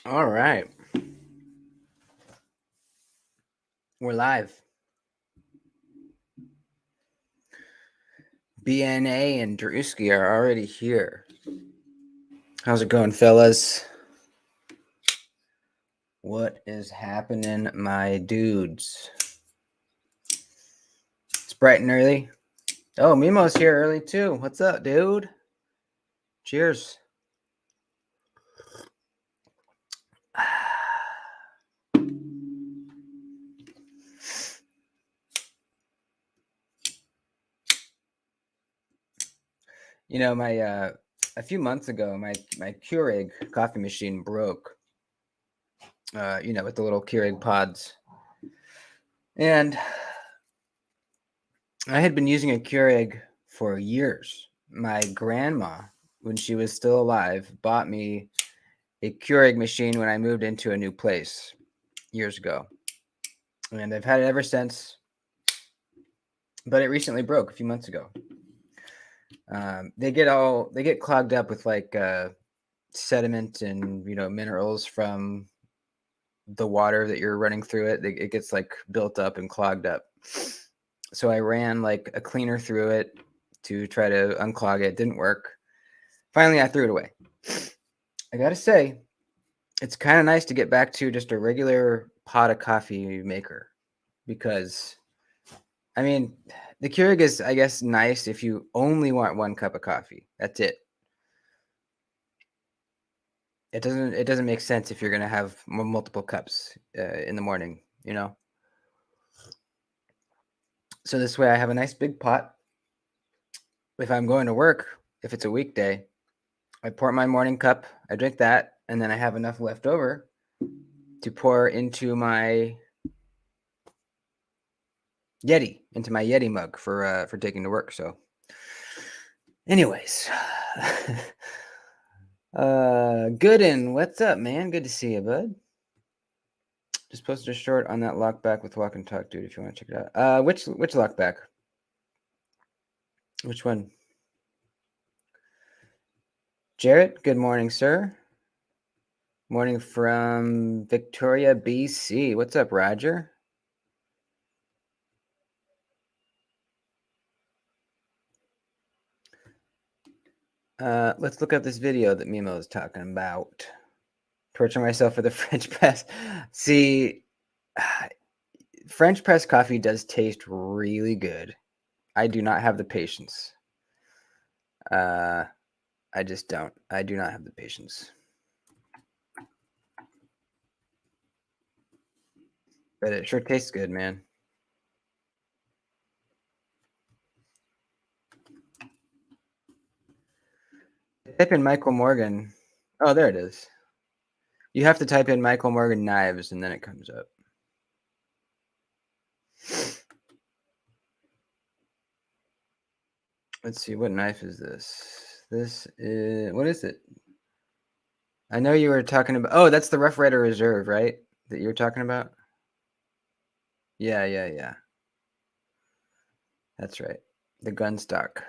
All right. We're live. BNA and Drewski are already here. How's it going, fellas? What is happening, my dudes? It's bright and early. Oh, Mimo's here early too. What's up, dude? Cheers. You know, my a few months ago, my Keurig coffee machine broke. With the little Keurig pods, and I had been using a Keurig for years. My grandma, when she was still alive, bought me a Keurig machine when I moved into a new place years ago, and I've had it ever since. But it recently broke a few months ago. They get clogged up with like sediment and minerals from the water that you're running through it. It gets like built up and clogged up. So I ran like a cleaner through it to try to unclog it. It didn't work. Finally, I threw it away. I gotta say, it's kind of nice to get back to just a regular pot of coffee maker because, I mean, the Keurig is, I guess, nice if you only want one cup of coffee. That's it. It doesn't make sense if you're gonna have multiple cups in the morning, So this way, I have a nice big pot. If I'm going to work, if it's a weekday, I pour my morning cup, I drink that, and then I have enough left over to pour into my Yeti mug for taking to work. So, anyways, Gooden, what's up, man? Good to see you, bud. Just posted a short on that lockback with Walk and Talk, dude. If you want to check it out. Which lockback? Which one? Jarrett, good morning, sir. Morning from Victoria, BC. What's up, Roger? Let's look up this video that Mimo is talking about. Torture myself for the French press. See, French press coffee does taste really good. I do not have the patience. I just don't. I do not have the patience. But it sure tastes good, man. Type in Michael Morgan. Oh, there it is. You have to type in Michael Morgan knives, and then it comes up. Let's see. What knife is this? This is... What is it? I know you were talking about... Oh, that's the Rough Rider Reserve, right? That you were talking about? Yeah. That's right. The gun stock.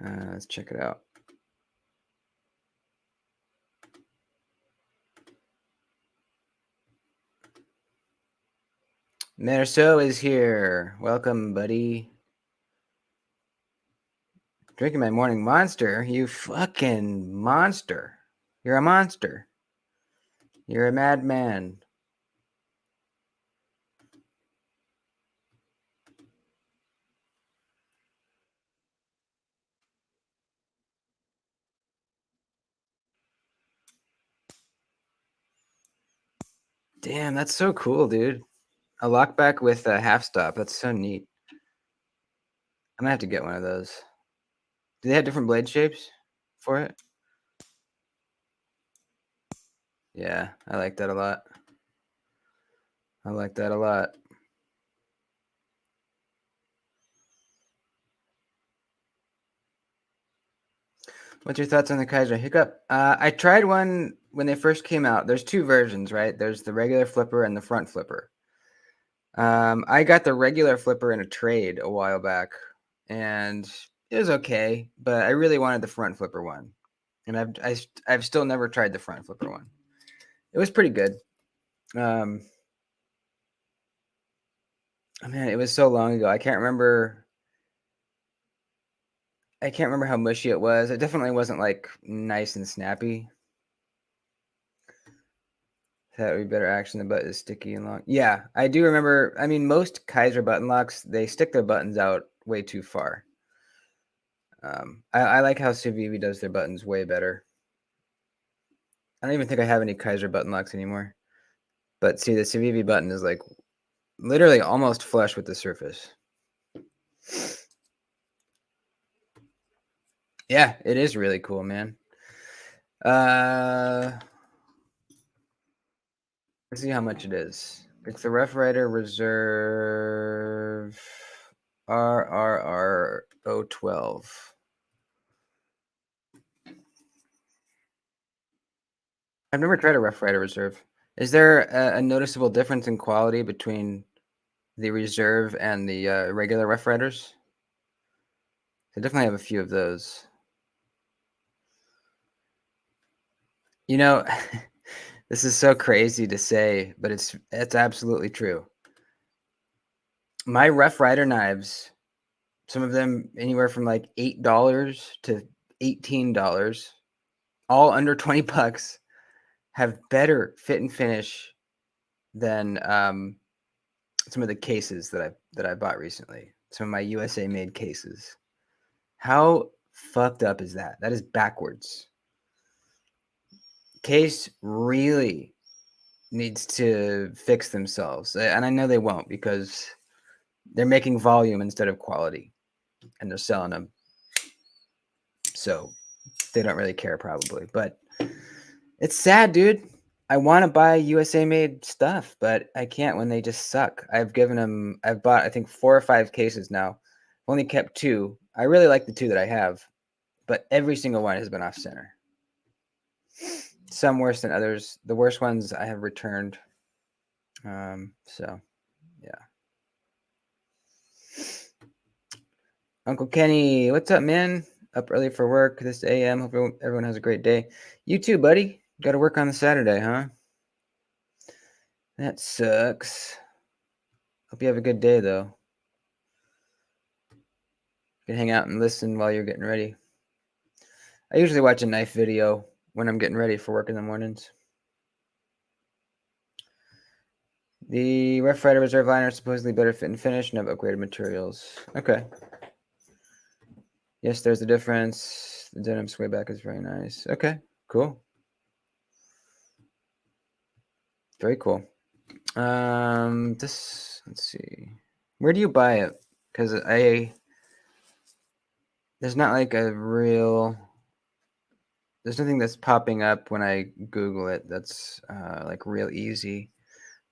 Let's check it out. Merceau is here. Welcome, buddy. Drinking my morning monster. You fucking monster. You're a monster. You're a madman. Damn, that's so cool, dude. A lockback with a half stop. That's so neat. I'm gonna have to get one of those. Do they have different blade shapes for it? Yeah, I like that a lot. I like that a lot. What's your thoughts on the Kaiser Hiccup? I tried one when they first came out. There's two versions, right? There's the regular flipper and the front flipper. I got the regular flipper in a trade a while back, and it was okay, but I really wanted the front flipper one. and I've still never tried the front flipper one. It was pretty good. Man, it was so long ago. I can't remember how mushy it was. It definitely wasn't like nice and snappy. That would be better action. The butt is sticky and long. Yeah, I do remember. I mean, most Kaiser button locks, they stick their buttons out way too far. I like how Civivi does their buttons way better. I don't even think I have any Kaiser button locks anymore. But see, the Civivi button is like literally almost flush with the surface. Yeah, it is really cool, man. Let's see how much it is. It's the Rough Rider Reserve RRR 012. I've never tried a Rough Rider Reserve. Is there a noticeable difference in quality between the Reserve and the regular Rough Riders? I definitely have a few of those. You know, this is so crazy to say, but it's absolutely true. My Rough Rider knives, some of them anywhere from like $8 to $18, all under 20 bucks, have better fit and finish than some of the cases that I bought recently. Some of my USA made cases. How fucked up is that? That is backwards. Case really needs to fix themselves, and I know they won't because they're making volume instead of quality, and they're selling them, so they don't really care probably. But it's sad, dude. I want to buy USA made stuff, but I can't when they just suck. I've bought I think 4 or 5 cases now. I've only kept 2. I really like the 2 that I have, but every single one has been off center. Some worse than others. The worst ones I have returned. So yeah. Uncle Kenny, what's up, man? Up early for work this AM. Hope everyone has a great day. You too, buddy. Got to work on the Saturday, huh? That sucks. Hope you have a good day, though. You can hang out and listen while you're getting ready. I usually watch a knife video when I'm getting ready for work in the mornings. The Rough Rider Reserve liner is supposedly better fit and finish and have upgraded materials. Okay. Yes, there's a difference. The denim sway back is very nice. Okay, cool. Very cool. Let's see. Where do you buy it? Because there's not like a real, there's nothing that's popping up when I Google it that's like real easy.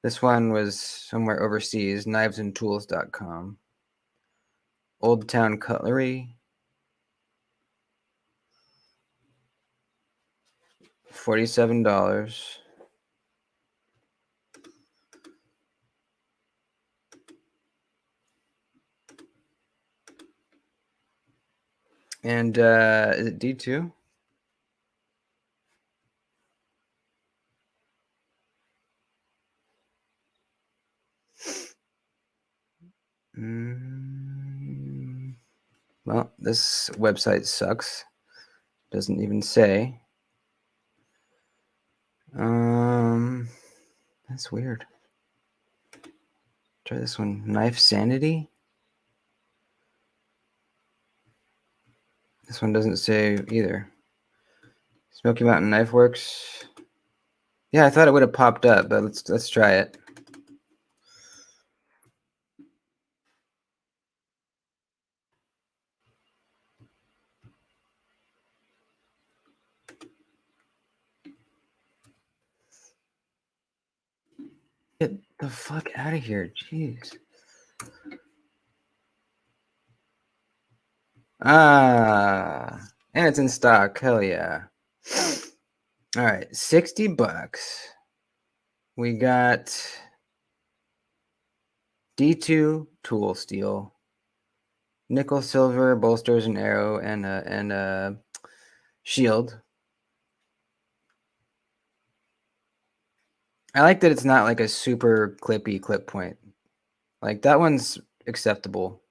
This one was somewhere overseas, knivesandtools.com. Old Town Cutlery. $47. And is it D2? Well, this website sucks. Doesn't even say. That's weird. Try this one. Knife Sanity. This one doesn't say either. Smoky Mountain Knife Works. Yeah, I thought it would have popped up, but let's try it. Get the fuck out of here, jeez. And it's in stock. Hell yeah. All right, $60. We got D2 tool steel, nickel silver bolsters and arrow and a shield. I like that it's not like a super clippy clip point. Like that one's acceptable.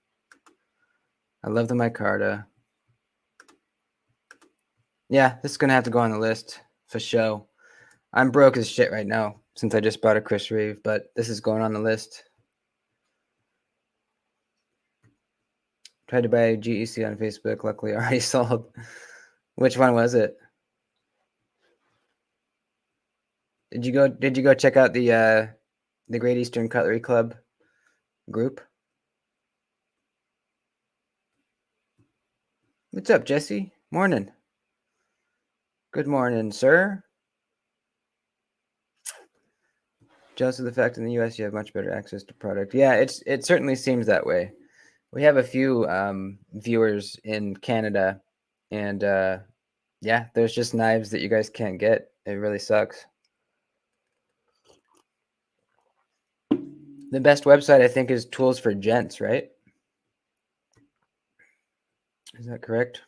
I love the micarta. Yeah, this is gonna have to go on the list for show. I'm broke as shit right now since I just bought a Chris Reeve, but this is going on the list. Tried to buy a GEC on Facebook. Luckily, already sold. Which one was it? Did you go check out the Great Eastern Cutlery Club group? What's up, Jesse? Morning. Good morning, sir. Jealous of the fact in the U.S. you have much better access to product. Yeah, it certainly seems that way. We have a few viewers in Canada, and yeah, there's just knives that you guys can't get. It really sucks. The best website, I think, is Tools for Gents, right? Is that correct?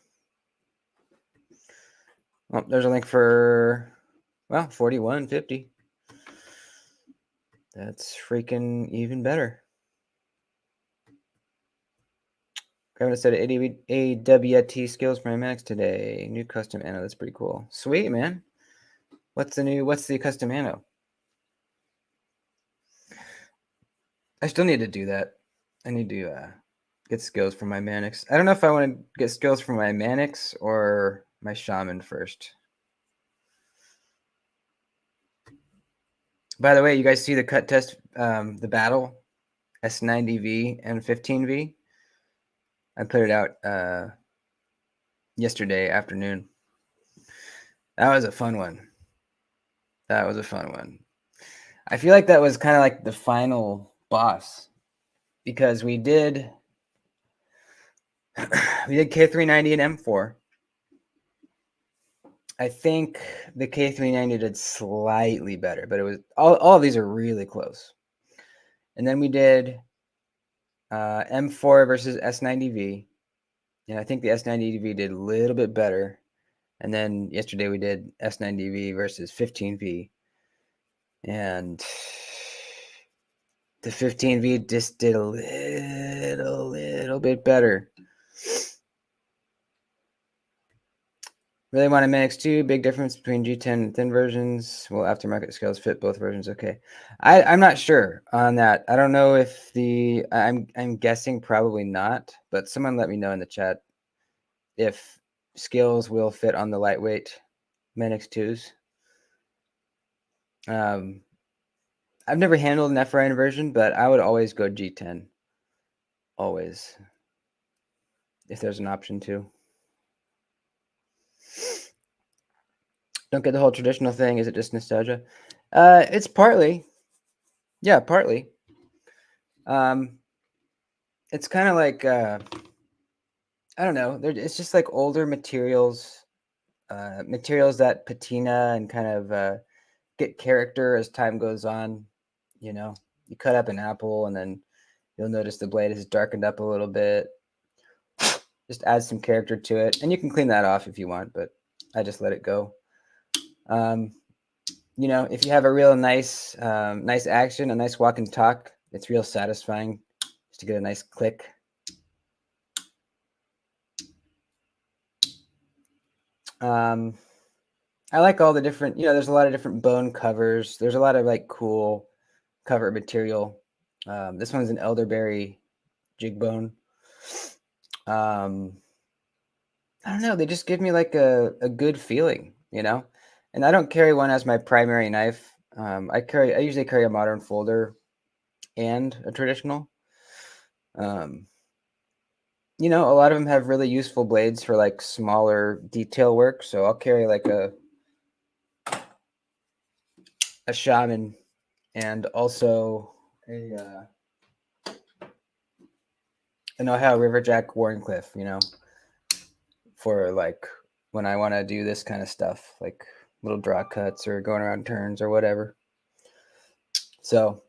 Oh, there's a link for, well, $41.50. That's freaking even better. Grabbing a set of AWT skills for my Max today. New custom ammo. That's pretty cool. Sweet, man. What's the custom ammo? I still need to do that. I need to get skills from my Manix. I don't know if I want to get skills from my Manix or my Shaman first. By the way, you guys see the cut test, the battle, S90V and 15V? I put it out yesterday afternoon. That was a fun one. I feel like that was kind of like the final boss because we did K390 and M4. I think the K390 did slightly better, but it was all of these are really close. And then we did M4 versus S90V, and I think the S90V did a little bit better. And then yesterday we did S90V versus 15V, and the 15V just did a little bit better. Really want a Manix 2. Big difference between G10 and thin versions. Will aftermarket scales fit both versions? Okay. I'm not sure on that. I don't know if I'm guessing probably not, but someone let me know in the chat if scales will fit on the lightweight Manix 2s. I've never handled an FRN version, but I would always go G10. Always. If there's an option to. Don't get the whole traditional thing. Is it just nostalgia? It's partly. Yeah, partly. It's kind of like I don't know. It's just like older materials, materials that patina and kind of get character as time goes on. You know, you cut up an apple and then you'll notice the blade has darkened up a little bit. Just add some character to it, and you can clean that off if you want, but I just let it go. You know, if you have a real nice action, a nice walk and talk, it's real satisfying just to get a nice click. I like all the different, there's a lot of different bone covers. There's a lot of like cool cover material. This one's an elderberry jig bone. I don't know. They just give me like a good feeling, and I don't carry one as my primary knife. I usually carry a modern folder and a traditional. A lot of them have really useful blades for like smaller detail work. So I'll carry like a Shaman and also an Ohio Riverjack Warncliffe, for like when I want to do this kind of stuff, like little draw cuts or going around turns or whatever. So,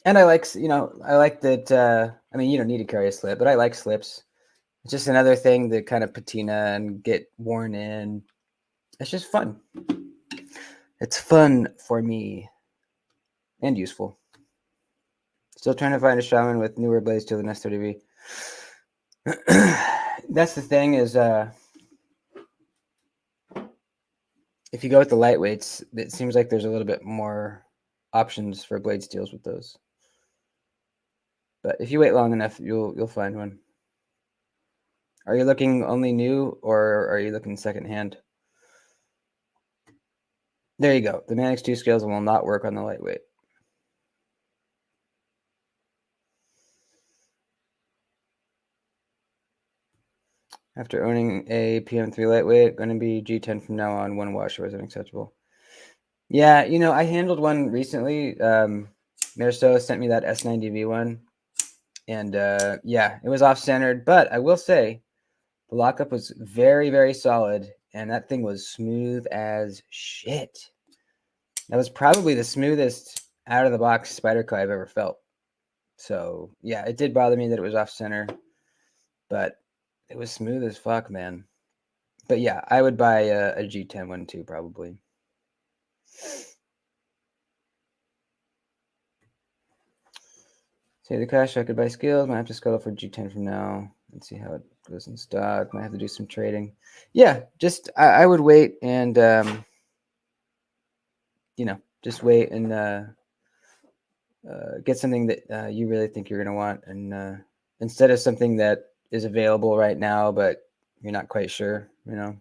and I like that, I mean, you don't need to carry a slip, but I like slips. It's just another thing to kind of patina and get worn in. It's just fun. It's fun for me. and useful. Still trying to find a shaman with newer blades to the S30V. That's the thing is, if you go with the lightweights, it seems like there's a little bit more options for blade steels with those. But if you wait long enough, you'll find one. Are you looking only new, or are you looking secondhand? There you go. The Manix 2 scales will not work on the lightweight. After owning a PM3 lightweight, going to be G10 from now on. One washer was unacceptable. Yeah, you know, I handled one recently. Maristo sent me that S90V one. And yeah, it was off-centered. But I will say, the lockup was very, very solid. And that thing was smooth as shit. That was probably the smoothest out-of-the-box Spyderco I've ever felt. So, yeah, it did bother me that it was off-center. But it was smooth as fuck, man. But yeah, I would buy a G10 one too, probably. Say the cash, I could buy skills. Might have to scale for G10 from now. Let's see how it goes in stock. Might have to do some trading. Yeah, just I would wait and you know, just wait and get something that you really think you're gonna want, and instead of something that is available right now but you're not quite sure, you know.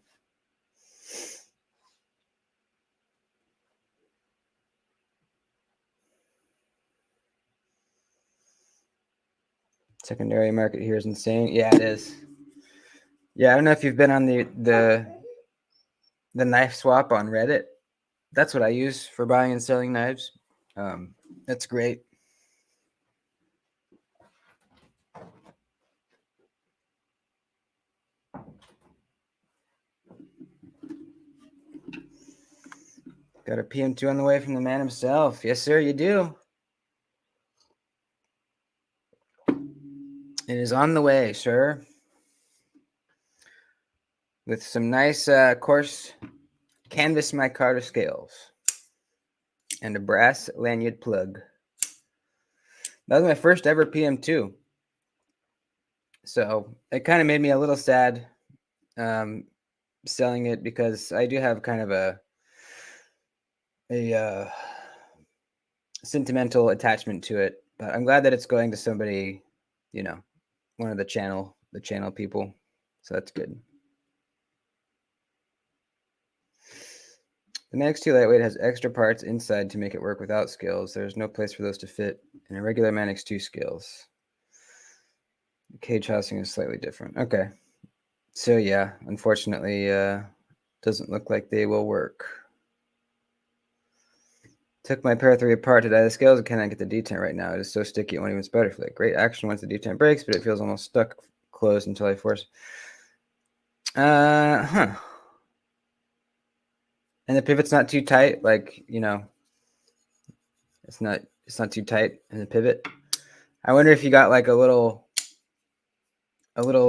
Secondary market here is insane. Yeah, it is. Yeah, I don't know if you've been on the knife swap on Reddit. That's what I use for buying and selling knives. That's great. Got a PM2 on the way from the man himself. Yes, sir, you do. It is on the way, sir. With some nice, coarse canvas micarta scales and a brass lanyard plug. That was my first ever PM2. So it kind of made me a little sad selling it, because I do have kind of a sentimental attachment to it. But I'm glad that it's going to somebody, you know, one of the channel people. So that's good. The Manix 2 lightweight has extra parts inside to make it work without scales. There's no place for those to fit in a regular Manix 2 scales. The cage housing is slightly different. Okay. So yeah, unfortunately, doesn't look like they will work. Took my Para 3 apart to dye the scales and cannot get the detent right now. It is so sticky it won't even sputterflake. Great action once the detent breaks, but it feels almost stuck closed until I force. Huh. And the pivot's not too tight, like, you know, it's not too tight in the pivot. I wonder if you got like a little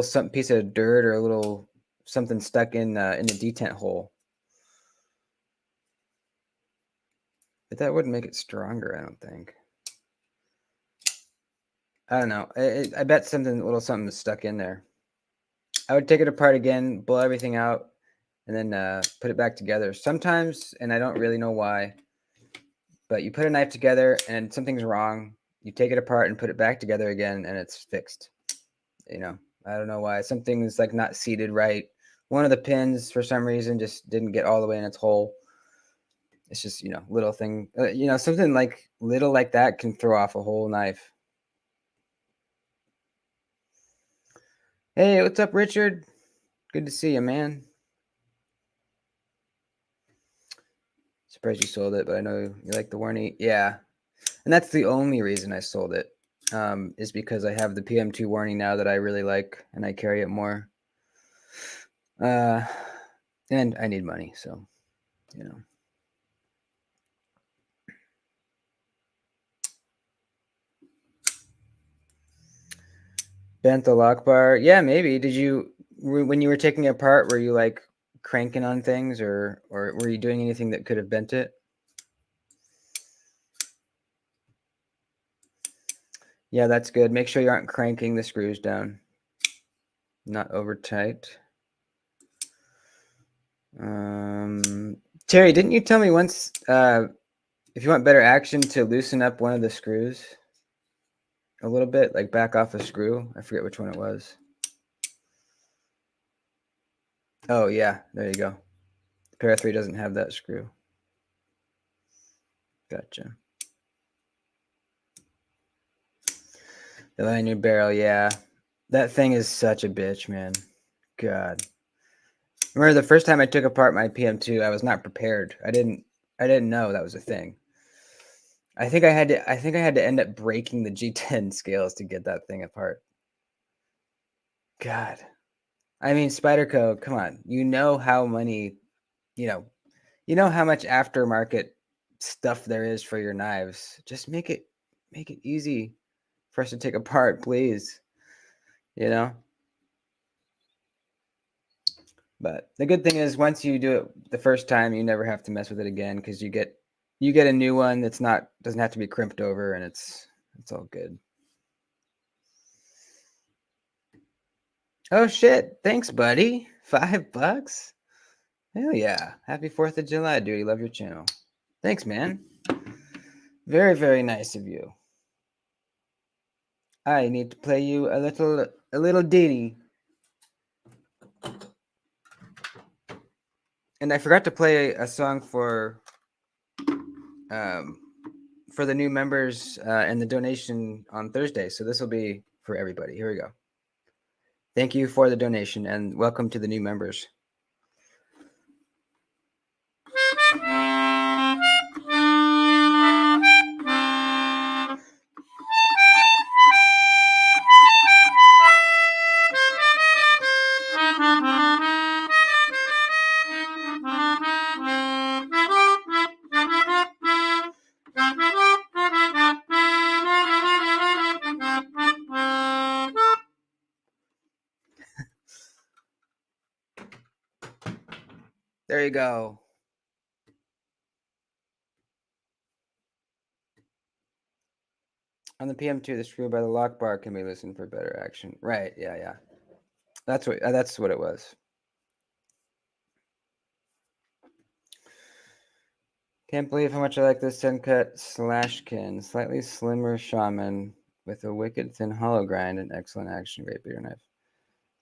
some piece of dirt or a little something stuck in the detent hole. But that wouldn't make it stronger, I don't think. I don't know. I bet something is stuck in there. I would take it apart again, blow everything out, and then put it back together. Sometimes, and I don't really know why, but you put a knife together and something's wrong. You take it apart and put it back together again, and it's fixed. You know, I don't know why. Something's like not seated right. One of the pins, for some reason, just didn't get all the way in its hole. It's just, you know, little thing. You know, something like little like that can throw off a whole knife. Hey, what's up, Richard? Good to see you, man. Surprised you sold it, but I know you like the warranty. Yeah, and that's the only reason I sold it, is because I have the PM2 warranty now that I really like, and I carry it more. And I need money, so, you know. Bent the lock bar. Yeah, maybe. Did you, when you were taking it apart, were you like cranking on things, or were you doing anything that could have bent it? Yeah, that's good. Make sure you aren't cranking the screws down. Not over tight. Terry, didn't you tell me once if you want better action to loosen up one of the screws a little bit, like back off a screw? I forget which one it was. Oh, yeah. There you go. Pair 3 doesn't have that screw. Gotcha. The lanyard barrel, yeah. That thing is such a bitch, man. God. Remember the first time I took apart my PM2, I was not prepared. I didn't know that was a thing. I think I had to end up breaking the G10 scales to get that thing apart. God. I mean, Spyderco, come on. You know how many, you know how much aftermarket stuff there is for your knives. Just make it easy for us to take apart, please. You know? But the good thing is once you do it the first time, you never have to mess with it again because you get a new one that's doesn't have to be crimped over, and it's all good. Oh shit. Thanks, buddy. $5? Hell yeah. Happy 4th of July, Doody. Love your channel. Thanks, man. Very, very nice of you. I need to play you a little ditty. And I forgot to play a song for the new members and the donation on Thursday. So this will be for everybody. Here we go. Thank you for the donation and welcome to the new members. There you go. On the PM2, the screw by the lock bar can be loosened for better action. Right, yeah. That's what it was. Can't believe how much I like this 10-cut Slashkin. Slightly slimmer shaman with a wicked thin hollow grind and excellent action. Great beater knife.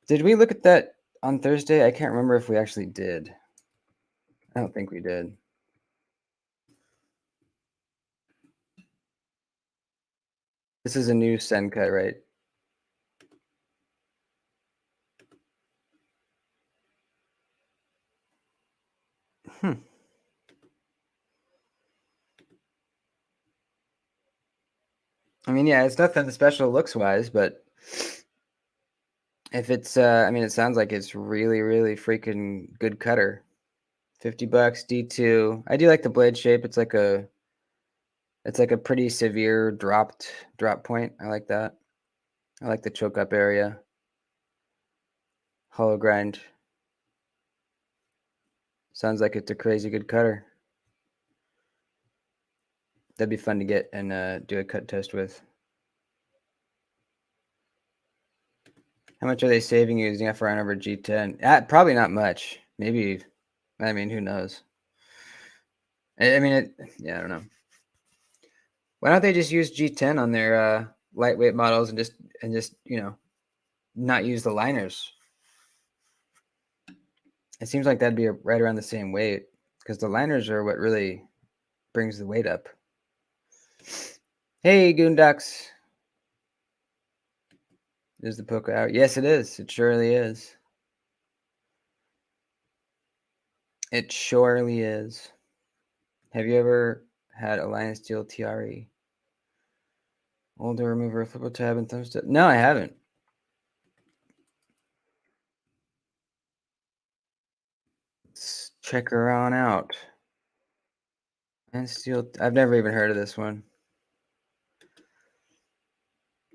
Did we look at that on Thursday? I can't remember if we actually did. I don't think we did. This is a new Senka, right? I mean, yeah, it's nothing special looks-wise, but if it's, I mean, it sounds like it's really, really freaking good cutter. $50 D2. I do like the blade shape. It's like a pretty severe drop point. I like that. I like the choke up area. Hollow grind. Sounds like it's a crazy good cutter. That'd be fun to get and do a cut test with. How much are they saving using FRN over G10? Probably not much. Maybe. I mean, who knows? I mean, yeah, I don't know. Why don't they just use G10 on their lightweight models and just not use the liners? It seems like that'd be right around the same weight because the liners are what really brings the weight up. Hey, Goonducks. Is the poker out? Yes, it is. It surely is. It surely is. Have you ever had a Lion Steel TRE? Older remover, flipper tab, and thumbstick? No, I haven't. Let's check her on out. Lion Steel. I've never even heard of this one.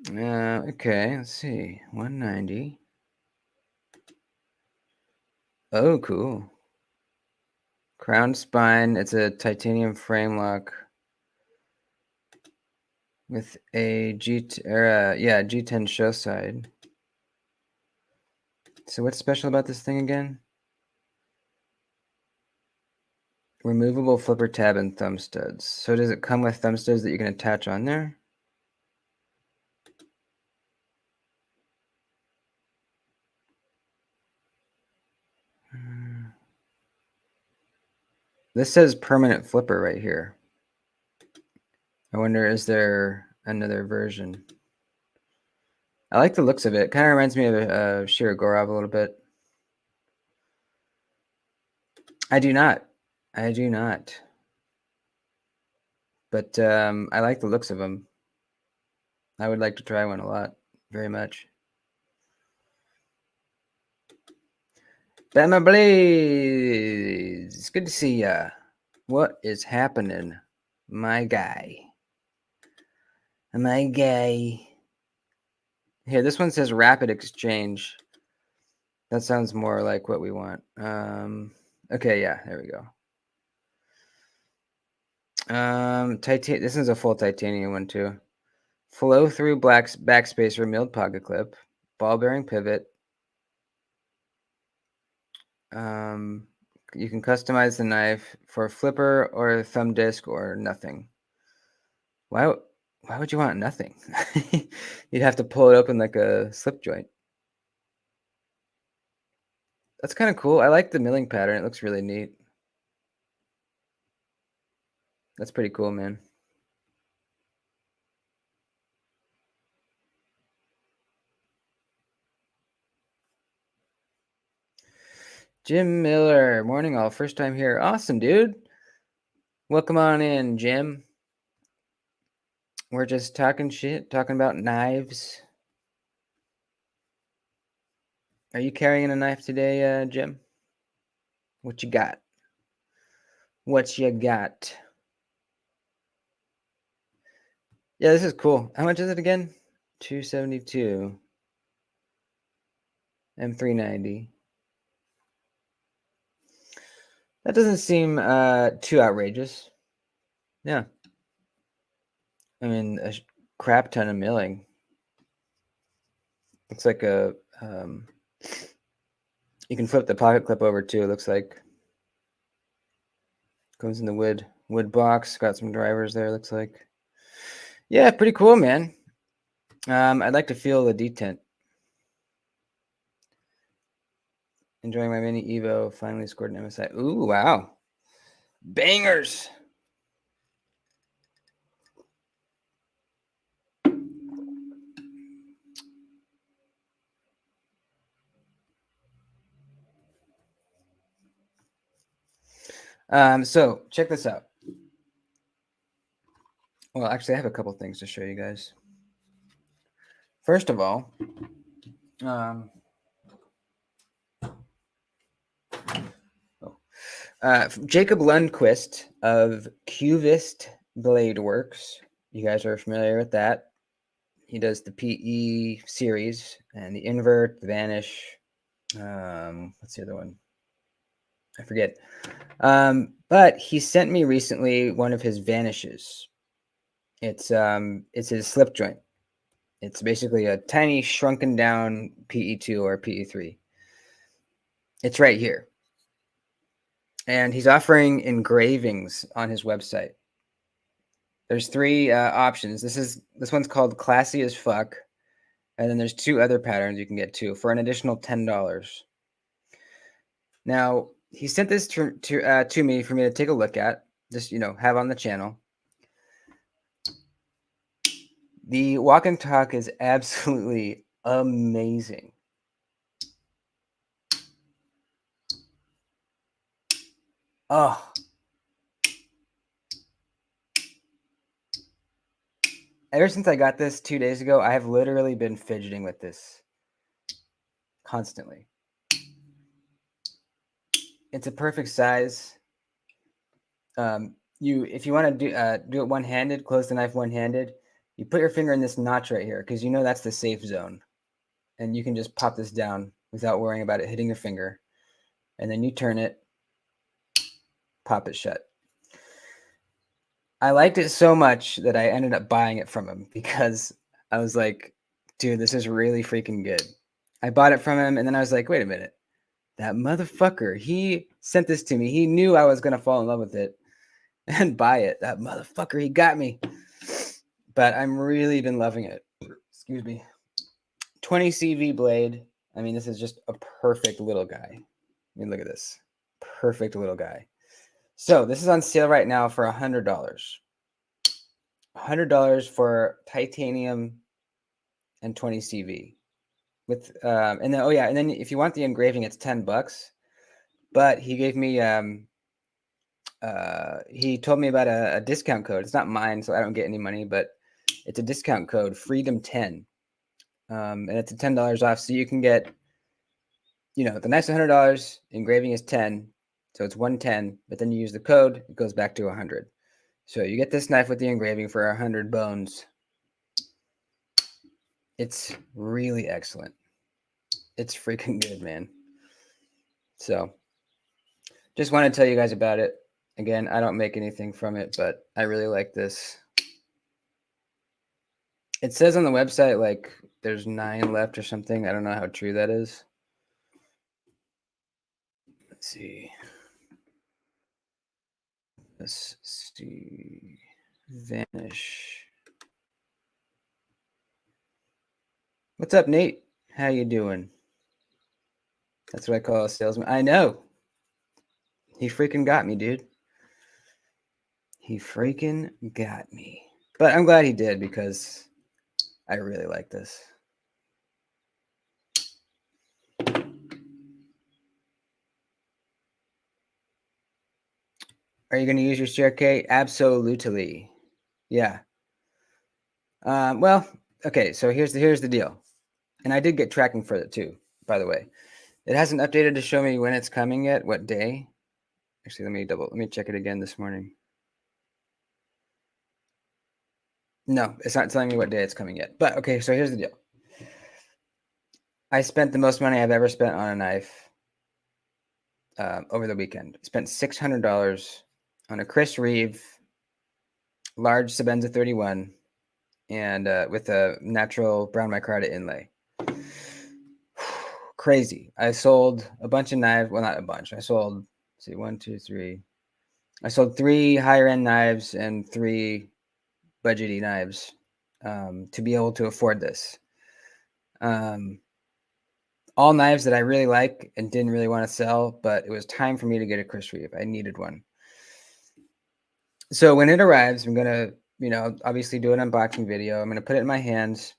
Okay, let's see. 190. Oh, cool. Crown spine. It's a titanium frame lock. with a G10 show side. So what's special about this thing again? Removable flipper tab and thumb studs. So does it come with thumb studs that you can attach on there? This says permanent flipper right here. I wonder, is there another version? I like the looks of it. Kind of reminds me of Shirogorov a little bit. I do not. But I like the looks of them. I would like to try one a lot, very much. Bama Blaze, it's good to see ya. What is happening, my guy? My guy. Here, this one says rapid exchange. That sounds more like what we want. Okay, yeah, there we go. This is a full titanium one too. Flow through backspacer milled pocket clip, ball bearing pivot. You can customize the knife for a flipper or a thumb disc or nothing. Why would you want nothing? You'd have to pull it open like a slip joint. That's kind of cool. I like the milling pattern. It looks really neat. That's pretty cool, man. Jim Miller, morning all. First time here. Awesome, dude. Welcome on in, Jim. We're just talking shit, talking about knives. Are you carrying a knife today, Jim? What you got? What you got? Yeah, this is cool. How much is it again? $272. M390. That doesn't seem too outrageous. Yeah. I mean, a crap ton of milling. Looks like a you can flip the pocket clip over too. It looks like comes in the wood box. Got some drivers there. Looks like, yeah, pretty cool, man. I'd like to feel the detent. Enjoying my mini Evo. Finally scored an MSI. Ooh, wow, bangers. So check this out. Well, actually, I have a couple things to show you guys. First of all, Jacob Lundquist of Cuvist Blade Works. You guys are familiar with that. He does the PE series and the invert, the vanish. What's the other one? I forget. But he sent me recently one of his vanishes. It's his slip joint. It's basically a tiny shrunken down PE2 or PE3. It's right here. And he's offering engravings on his website. There's three options. This one's called Classy as Fuck. And then there's two other patterns you can get too for an additional $10. Now, he sent this to me for me to take a look at, just, have on the channel. The walk and talk is absolutely amazing. Oh. Ever since I got this 2 days ago, I have literally been fidgeting with this constantly. It's a perfect size. If you want to do it one-handed, close the knife one-handed, you put your finger in this notch right here because that's the safe zone. And you can just pop this down without worrying about it hitting your finger. And then you turn it, pop it shut. I liked it so much that I ended up buying it from him because I was like, dude, this is really freaking good. I bought it from him and then I was like, wait a minute. That motherfucker, he sent this to me. He knew I was going to fall in love with it and buy it. That motherfucker, he got me. But I'm really been loving it. Excuse me. 20 CV blade. I mean, this is just a perfect little guy. I mean, look at this. Perfect little guy. So this is on sale right now for $100. $100 for titanium and 20 CV. With and then and then if you want the engraving, it's $10. But he gave me he told me about a discount code. It's not mine, so I don't get any money, but it's a discount code, Freedom10. And it's a $10 off. So you can get, the nice $100, engraving is 10. So it's 110, but then you use the code, it goes back to 100. So you get this knife with the engraving for 100 bones. It's really excellent. It's freaking good, man. So just want to tell you guys about it. Again, I don't make anything from it, but I really like this. It says on the website like there's 9 left or something. I don't know how true that is. Let's see. Let's see. Vanish. What's up, Nate? How you doing? That's what I call a salesman. I know. He freaking got me, dude. He freaking got me. But I'm glad he did because I really like this. Are you going to use your share K? Absolutely. Yeah. Well, okay. So here's the deal, and I did get tracking for it too. By the way, it hasn't updated to show me when it's coming yet. What day? Actually, let me check it again this morning. No, it's not telling me what day it's coming yet. But okay, so here's the deal. I spent the most money I've ever spent on a knife over the weekend. I spent $600 on a Chris Reeve large Sabenza 31 and with a natural brown micarta inlay. Crazy. I sold a bunch of knives. Well, not a bunch. I sold, let's see, 1, 2, 3. I sold 3 higher end knives and 3 budgety knives to be able to afford this. All knives that I really like and didn't really want to sell, but it was time for me to get a Chris Reeve. I needed one. So when it arrives, I'm going to, obviously do an unboxing video. I'm going to put it in my hands.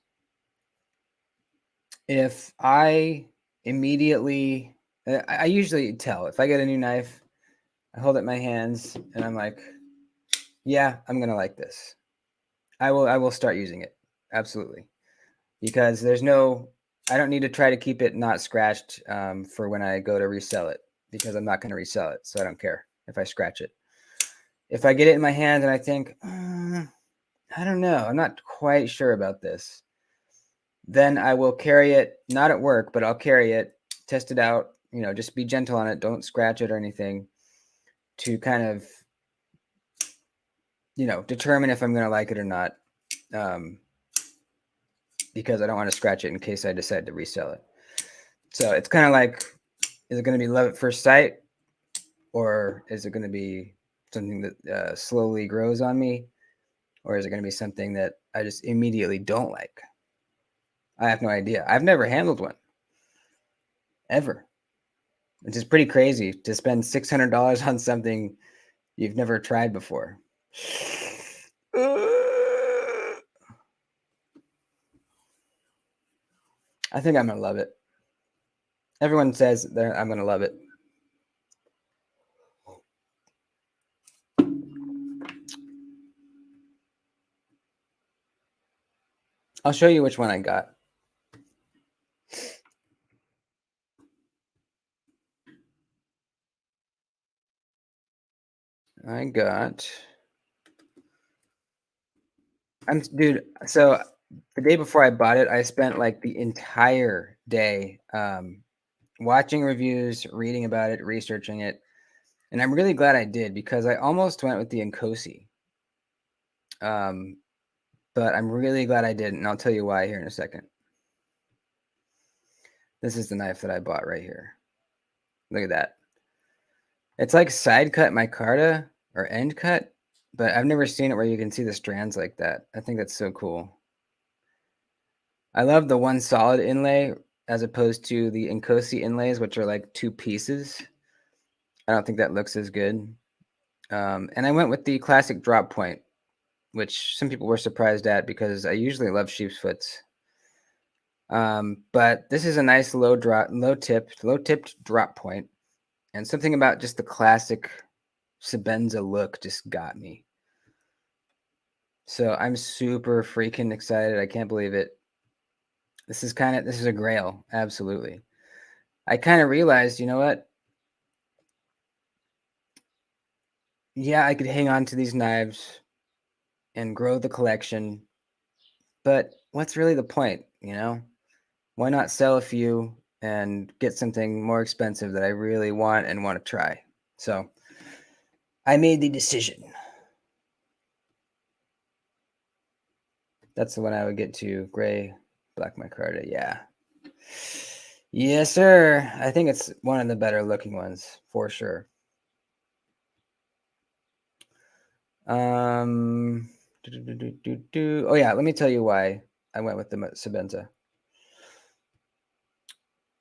If I immediately, I usually tell if I get a new knife, I hold it in my hands and I'm like, yeah, I'm going to like this. I will start using it. Absolutely. Because I don't need to try to keep it not scratched for when I go to resell it, because I'm not going to resell it. So I don't care if I scratch it. If I get it in my hand and I think, I don't know, I'm not quite sure about this, then I will carry it, not at work, but I'll carry it, test it out, just be gentle on it. Don't scratch it or anything to kind of, determine if I'm going to like it or not. Because I don't want to scratch it in case I decide to resell it. So it's kind of like, is it going to be love at first sight, or is it going to be something that slowly grows on me, or is it going to be something that I just immediately don't like? I have no idea. I've never handled one ever, which is pretty crazy to spend $600 on something you've never tried before. I think I'm going to love it. Everyone says I'm going to love it. I'll show you which one I got. Dude, so the day before I bought it, I spent like the entire day watching reviews, reading about it, researching it. And I'm really glad I did, because I almost went with the Nkosi. But I'm really glad I didn't, and I'll tell you why here in a second. This is the knife that I bought right here. Look at that. It's like side cut micarta or end cut, but I've never seen it where you can see the strands like that. I think that's so cool. I love the one solid inlay as opposed to the Inkosi inlays, which are like two pieces. I don't think that looks as good. And I went with the classic drop point, which some people were surprised at because I usually love sheep's foots. But this is a nice low tipped drop point, and something about just the classic Sebenza look just got me. So I'm super freaking excited. I can't believe it. This is a grail, absolutely. I kind of realized, you know what? Yeah, I could hang on to these knives and grow the collection, but what's really the point, you know? Why not sell a few and get something more expensive that I really want and want to try? So I made the decision. That's the one I would get to. Gray, black micarta. Yeah. Yes, sir. I think it's one of the better looking ones for sure. Oh yeah, let me tell you why I went with the Sebenza.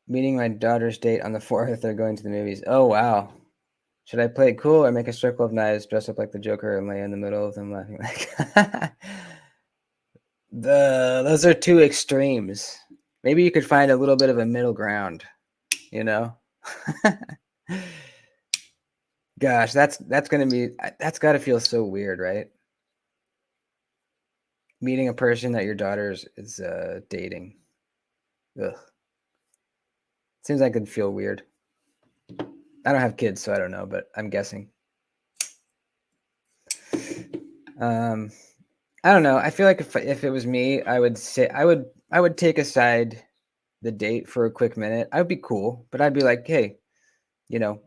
Meeting my daughter's date on the 4th. They're going to the movies. Oh wow. Should I play it cool or make a circle of knives, dress up like the Joker, and lay in the middle of them laughing like those are two extremes. Maybe you could find a little bit of a middle ground, you know? Gosh, that's gotta feel so weird, right? Meeting a person that your daughter is dating. Ugh. Seems like it'd feel weird. I don't have kids, so I don't know, but I'm guessing. I don't know. I feel like if it was me, I would say I would take aside the date for a quick minute. I would be cool, but I'd be like, hey, you know,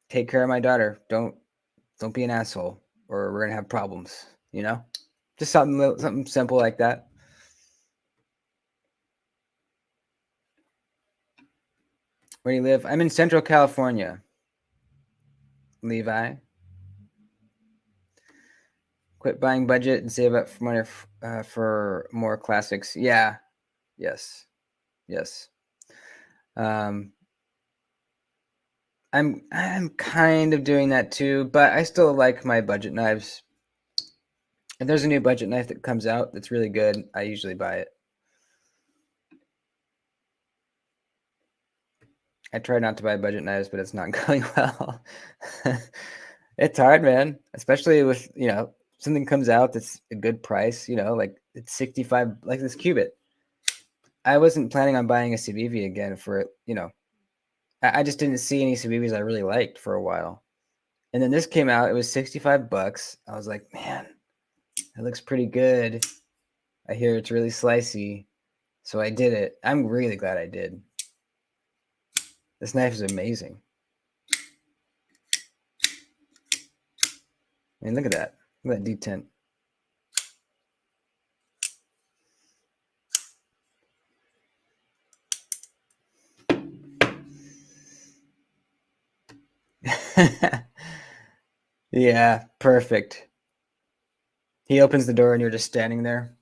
take care of my daughter. Don't be an asshole, or we're gonna have problems. You know, just something simple like that. Where do you live? I'm in Central California. Levi. Quit buying budget and save up for money for more classics. Yeah. Yes. Yes. Um, I'm kind of doing that too, but I still like my budget knives. If there's a new budget knife that comes out that's really good, I usually buy it. I try not to buy budget knives, but it's not going well. It's hard, man, especially with, something comes out that's a good price, like it's 65, like this cubit. I wasn't planning on buying a Civivi again for, I just didn't see any Civivis I really liked for a while. And then this came out, it was $65. I was like, man, it looks pretty good. I hear it's really slicey. So I did it. I'm really glad I did. This knife is amazing. I mean, look at that. Look at that detent. Yeah, perfect. He opens the door and you're just standing there.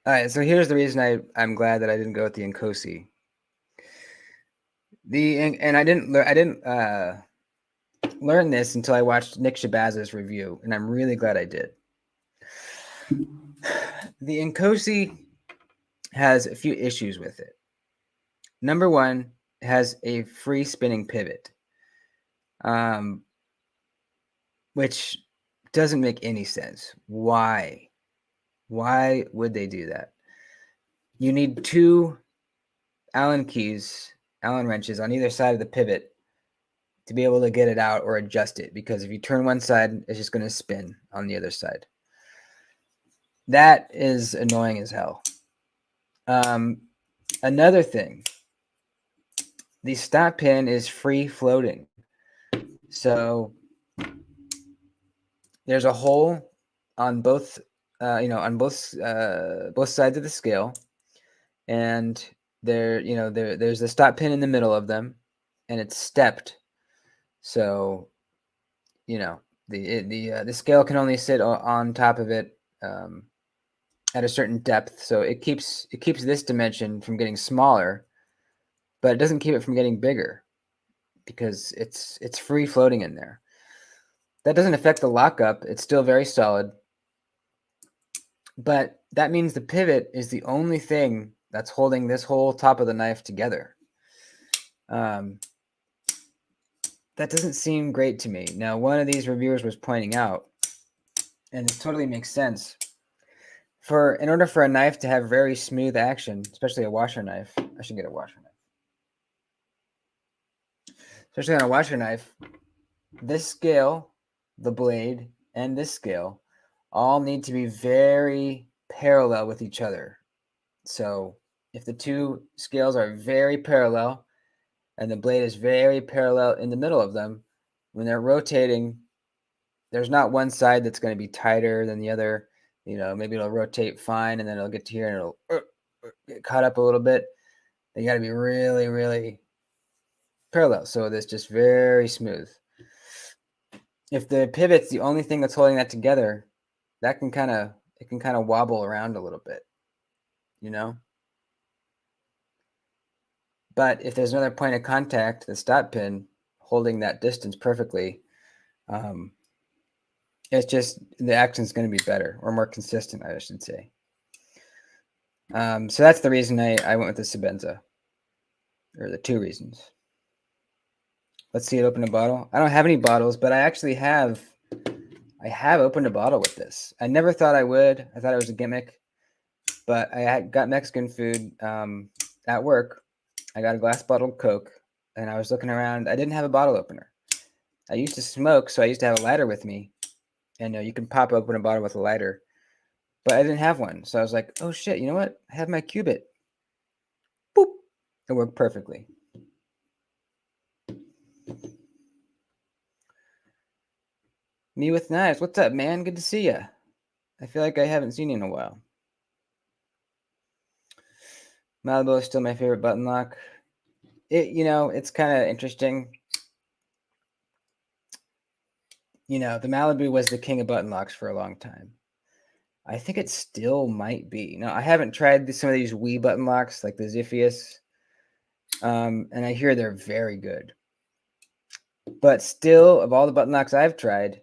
All right, so here's the reason I'm glad that I didn't go with the Inkosi. And I didn't learn this until I watched Nick Shabazza's review, and I'm really glad I did. The Inkosi has a few issues with it. Number one, it has a free spinning pivot, which doesn't make any sense. Why? Why would they do that? You need two Allen wrenches on either side of the pivot to be able to get it out or adjust it, because if you turn one side, it's just going to spin on the other side. That is annoying as hell. Another thing, the stop pin is free floating. So there's a hole on both, on both sides of the scale, and there's a stop pin in the middle of them, and it's stepped. So the scale can only sit on top of it at a certain depth. So it keeps this dimension from getting smaller, but it doesn't keep it from getting bigger because it's free floating in there. That doesn't affect the lockup. It's still very solid. But that means the pivot is the only thing that's holding this whole top of the knife together. That doesn't seem great to me. Now, one of these reviewers was pointing out, and it totally makes sense, in order for a knife to have very smooth action, especially a washer knife, I should get a washer knife. Especially on a washer knife, this scale, the blade, and this scale all need to be very parallel with each other. So if the two scales are very parallel and the blade is very parallel in the middle of them, when they're rotating, there's not one side that's going to be tighter than the other. Maybe it'll rotate fine and then it'll get to here and it'll get caught up a little bit. They got to be really, really parallel. So it's just very smooth. If the pivot's the only thing that's holding that together, that can kind of wobble around a little bit, But if there's another point of contact, the stop pin holding that distance perfectly, it's just the action's going to be better or more consistent, I should say. So that's the reason I went with the Sebenza, or the two reasons. Let's see it open a bottle. I don't have any bottles, but I actually have opened a bottle with this. I never thought I would. I thought it was a gimmick, but I got Mexican food at work. I got a glass bottle of Coke, and I was looking around. I didn't have a bottle opener. I used to smoke, so I used to have a lighter with me, and you can pop open a bottle with a lighter, but I didn't have one. So I was like, oh shit, you know what? I have my Cubit. Boop. It worked perfectly. Me with knives. What's up, man? Good to see ya. I feel like I haven't seen you in a while. Malibu is still my favorite button lock. It's kind of interesting. The Malibu was the king of button locks for a long time. I think it still might be. Now, I haven't tried some of these Wii button locks, like the Ziphius, and I hear they're very good. But still, of all the button locks I've tried,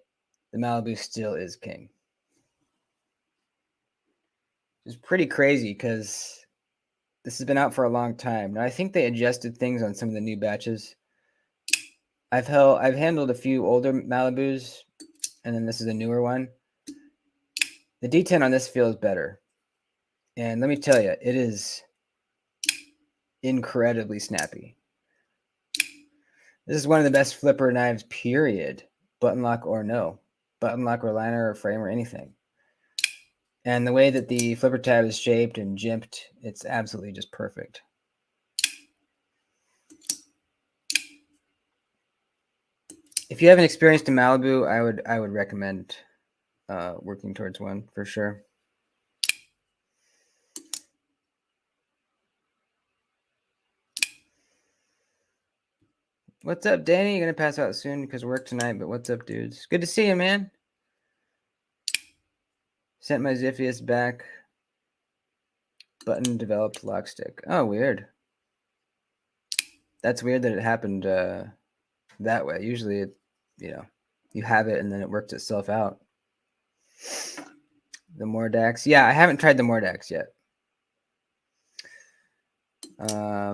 the Malibu still is king. It's pretty crazy because this has been out for a long time. Now, I think they adjusted things on some of the new batches. I've handled a few older Malibus, and then this is a newer one. The detent on this feels better. And let me tell you, it is incredibly snappy. This is one of the best flipper knives, period. Button lock or no. Button lock or liner or frame or anything. And the way that the flipper tab is shaped and jimped, it's absolutely just perfect. If you haven't experienced a Malibu, I would recommend working towards one for sure. What's up, Danny? You're gonna pass out soon because of work tonight, but what's up, dudes? Good to see you, man. Sent my Ziphius back. Button developed lock stick. Oh, weird. That's weird that it happened that way. Usually, you have it and then it works itself out. The Mordax. Yeah, I haven't tried the Mordax yet. I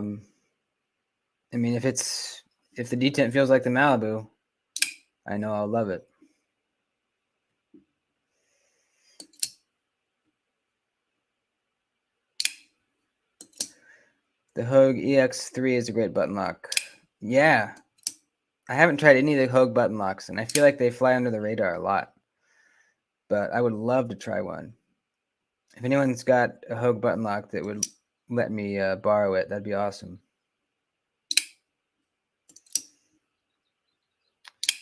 mean, if the detent feels like the Malibu, I know I'll love it. The Hogue EX3 is a great button lock. Yeah. I haven't tried any of the Hogue button locks, and I feel like they fly under the radar a lot. But I would love to try one. If anyone's got a Hogue button lock that would let me borrow it. That'd be awesome.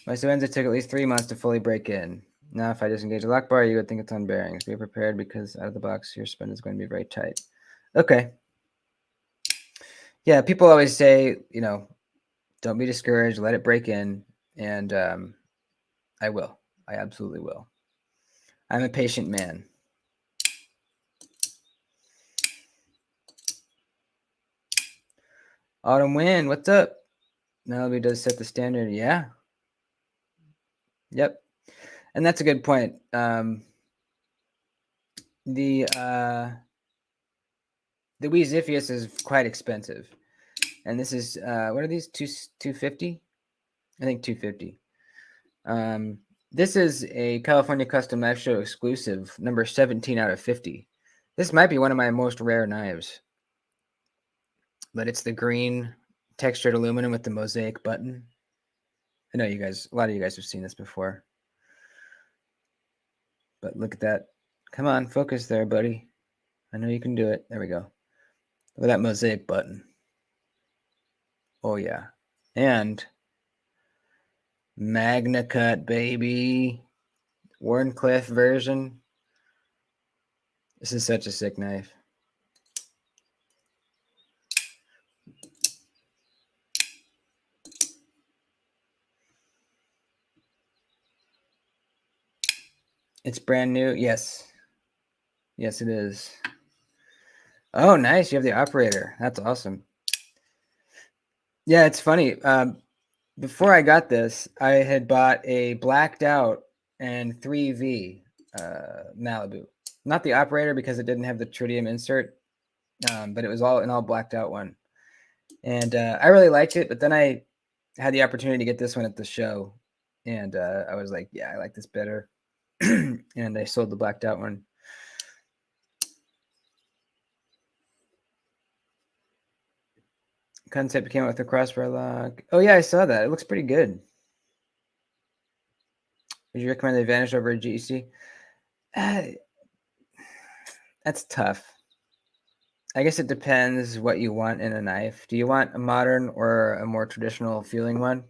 My Sewenza took at least 3 months to fully break in. Now, if I disengage the lock bar, you would think it's on bearings. Be prepared because out of the box, your spin is going to be very tight. Okay. Yeah, people always say, don't be discouraged. Let it break in. And I will. I absolutely will. I'm a patient man. Autumn Wind, what's up? Malibu does set the standard. Yeah. Yep. And that's a good point. The Wee Ziphius is quite expensive. And this is, what are these? 250? I think 250. This is a California Custom Knife Show exclusive, number 17 out of 50. This might be one of my most rare knives. But it's the green textured aluminum with the mosaic button. I know a lot of you guys have seen this before. But look at that. Come on, focus there, buddy. I know you can do it. There we go. Look at that mosaic button. Oh, yeah. And Magna Cut, baby. Warncliffe version. This is such a sick knife. It's brand new. Yes. Yes, it is. Oh, nice. You have the operator. That's awesome. Yeah, it's funny. Before I got this, I had bought a blacked out and 3V Malibu. Not the operator because it didn't have the tritium insert, but it was an all blacked out one. And I really liked it, but then I had the opportunity to get this one at the show. And I was like, yeah, I like this better. And I sold the blacked out one. Concept came out with a crossbar lock. Oh, yeah, I saw that. It looks pretty good. Would you recommend the Advantage over a GEC? That's tough. I guess it depends what you want in a knife. Do you want a modern or a more traditional feeling one?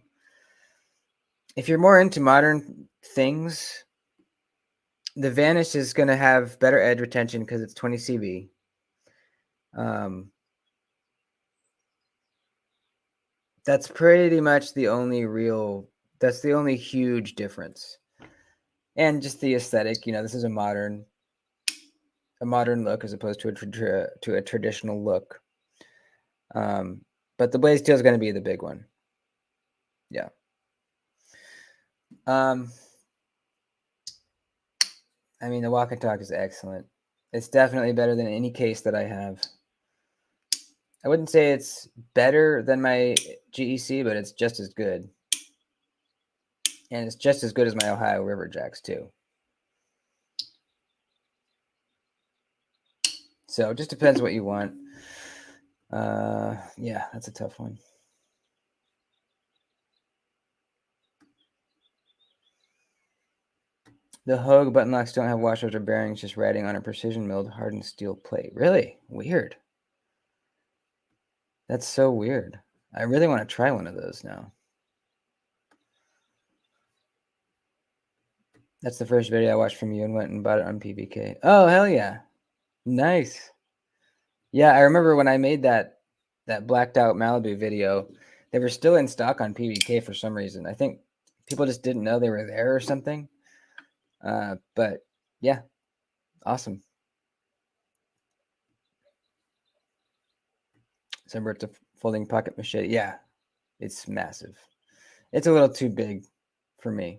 If you're more into modern things, the Vanish is going to have better edge retention because it's 20 CV. That's pretty much the only huge difference. And just the aesthetic, this is a modern look as opposed to a traditional look. But the blaze steel is going to be the big one. Yeah. I mean, the walk and talk is excellent. It's definitely better than any case that I have. I wouldn't say it's better than my GEC, but it's just as good. And it's just as good as my Ohio River Jacks, too. So it just depends what you want. Yeah, that's a tough one. The Hogue button locks don't have washers or bearings, just riding on a precision milled hardened steel plate. Really? Weird. That's so weird. I really want to try one of those now. That's the first video I watched from you and went and bought it on PVK. Oh, hell yeah. Nice. Yeah, I remember when I made that blacked out Malibu video, they were still in stock on PVK for some reason. I think people just didn't know they were there or something. But yeah, awesome. So it's a folding pocket machete. Yeah, it's massive. It's a little too big for me.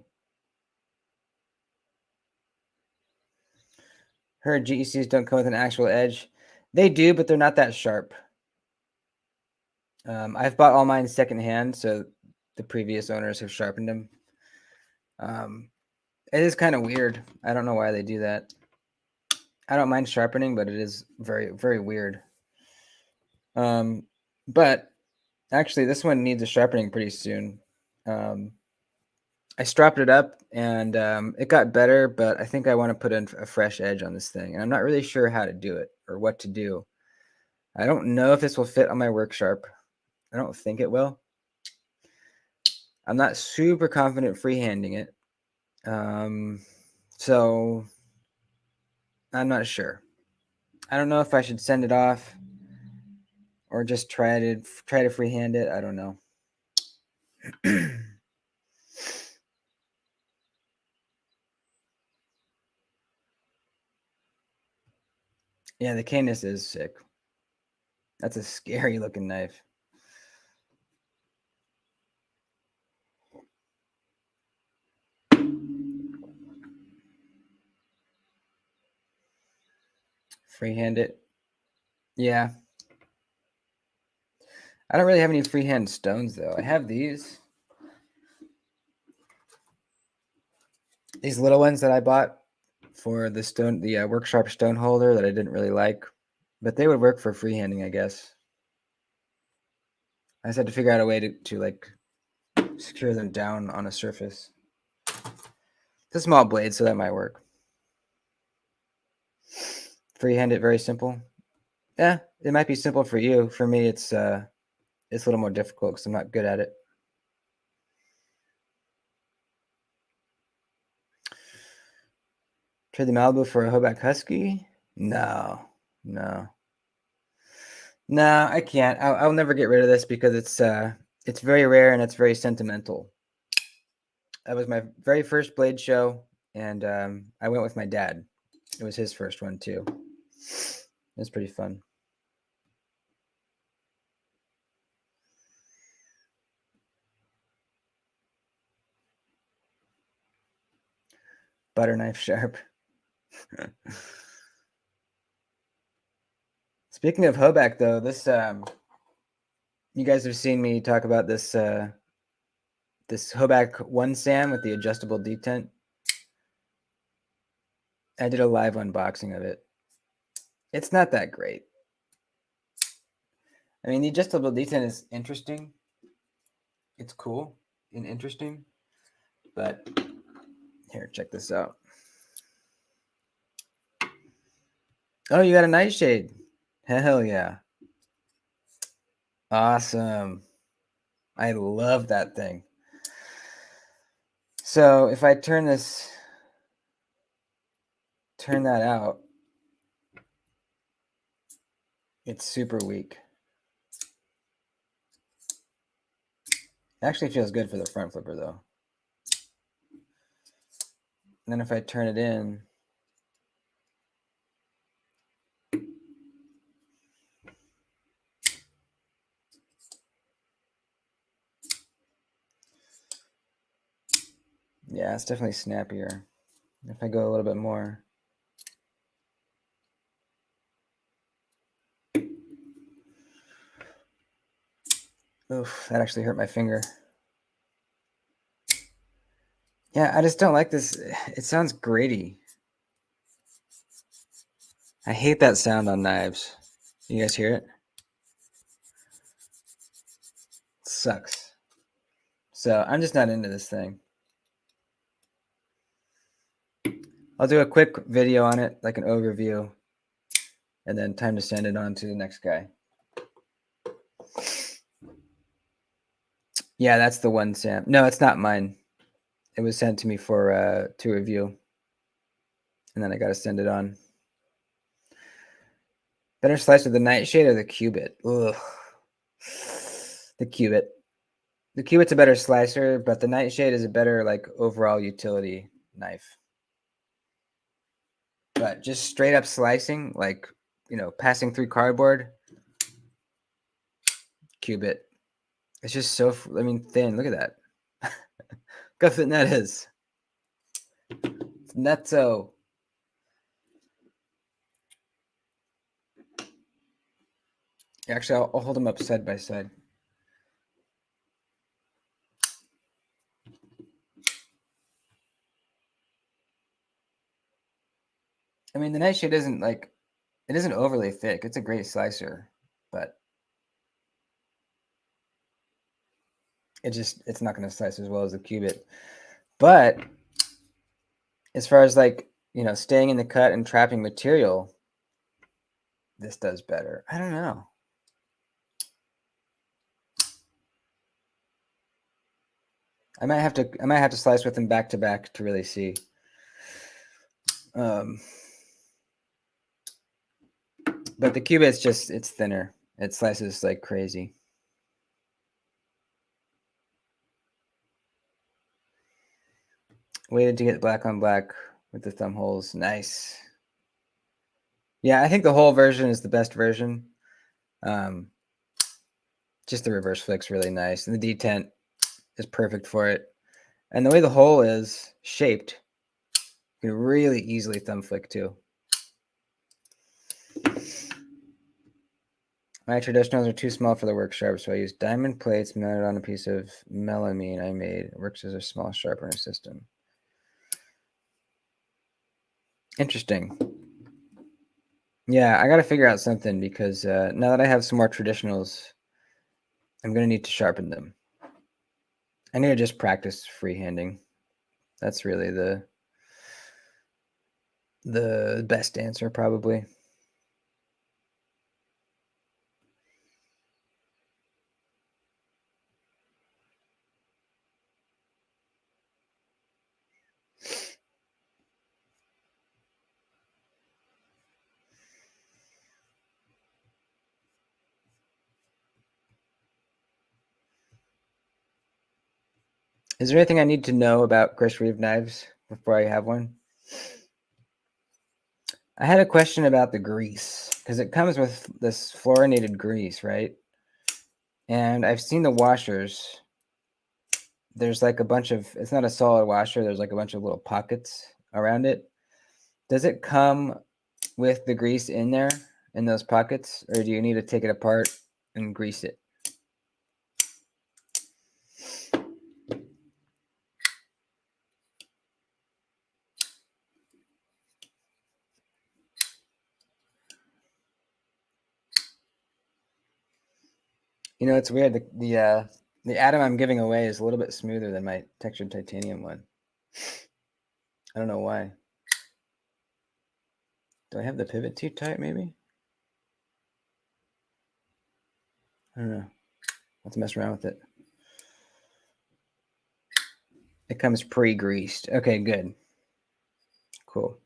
Her GECs don't come with an actual edge. They do, but they're not that sharp. I've bought all mine secondhand, so the previous owners have sharpened them. It is kind of weird. I don't know why they do that. I don't mind sharpening, but it is very, very weird. But actually, this one needs a sharpening pretty soon. I stropped it up and it got better, but I think I want to put in a fresh edge on this thing. And I'm not really sure how to do it or what to do. I don't know if this will fit on my work sharp. I don't think it will. I'm not super confident freehanding it. So I'm not sure. I don't know if I should send it off or just try to freehand it. I don't know. Yeah, the Canis is sick. That's a scary looking knife. Freehand it. Yeah. I don't really have any freehand stones though. I have these little ones that I bought for the work sharp stone holder that I didn't really like, but they would work for freehanding, I guess. I just had to figure out a way to like secure them down on a surface. It's a small blade, so that might work. Freehand it, very simple. Yeah, it might be simple for you. For me, it's a little more difficult because I'm not good at it. Trade the Malibu for a Hoback Husky? No. I can't. I'll never get rid of this because it's very rare and it's very sentimental. That was my very first blade show, and I went with my dad. It was his first one too. It was pretty fun. Butter knife sharp. Speaking of Hoback, though, this you guys have seen me talk about this this Hoback 1 Sam with the adjustable detent. I did a live unboxing of it. It's not that great. I mean, the adjustable detent is interesting. It's cool and interesting, but here, check this out. Oh, you got a nightshade. Hell yeah. Awesome. I love that thing. So if I turn that out, it's super weak. It actually feels good for the front flipper though. And then if I turn it in, yeah, it's definitely snappier. If I go a little bit more, oof, that actually hurt my finger. Yeah, I just don't like this. It sounds gritty. I hate that sound on knives. You guys hear it? It sucks. So I'm just not into this thing. I'll do a quick video on it, like an overview, and then time to send it on to the next guy. Yeah, that's the 1 Sam. No, it's not mine. It was sent to me for to review, and then I got to send it on. Better slicer, the Nightshade or the Cubit? Ugh. The Cubit. The Cubit's a better slicer, but the Nightshade is a better like overall utility knife. But just straight up slicing, like, you know, passing through cardboard, Cubit. It's just so, I mean, thin. Look at that. Look how thin that is. It's nutso. Actually, I'll hold them up side by side. I mean, the Nightshade isn't like, it isn't overly thick. It's a great slicer, but it's not going to slice as well as the Cubit. But as far as like, you know, staying in the cut and trapping material, this does better. I don't know. I might have to slice with them back to back to really see. But the Cubit's it's thinner. It slices like crazy. Waited to get black on black with the thumb holes. Nice. Yeah, I think the whole version is the best version. Just the reverse flick's really nice, and the detent is perfect for it. And the way the hole is shaped, you can really easily thumb flick too. My traditionals are too small for the work sharp, so I use diamond plates mounted on a piece of melamine I made. It works as a small sharpener system. Interesting. Yeah, I got to figure out something because now that I have some more traditionals, I'm going to need to sharpen them. I need to just practice freehanding. That's really the best answer, probably. Is there anything I need to know about Chris Reeve knives before I have one? I had a question about the grease because it comes with this fluorinated grease, right? And I've seen the washers. There's like a bunch of, it's not a solid washer. There's like a bunch of little pockets around it. Does it come with the grease in there, in those pockets, or do you need to take it apart and grease it? You know, it's weird. The atom I'm giving away is a little bit smoother than my textured titanium one. I don't know why. Do I have the pivot too tight, maybe? I don't know. Let's mess around with it. It comes pre-greased. Okay, good. Cool.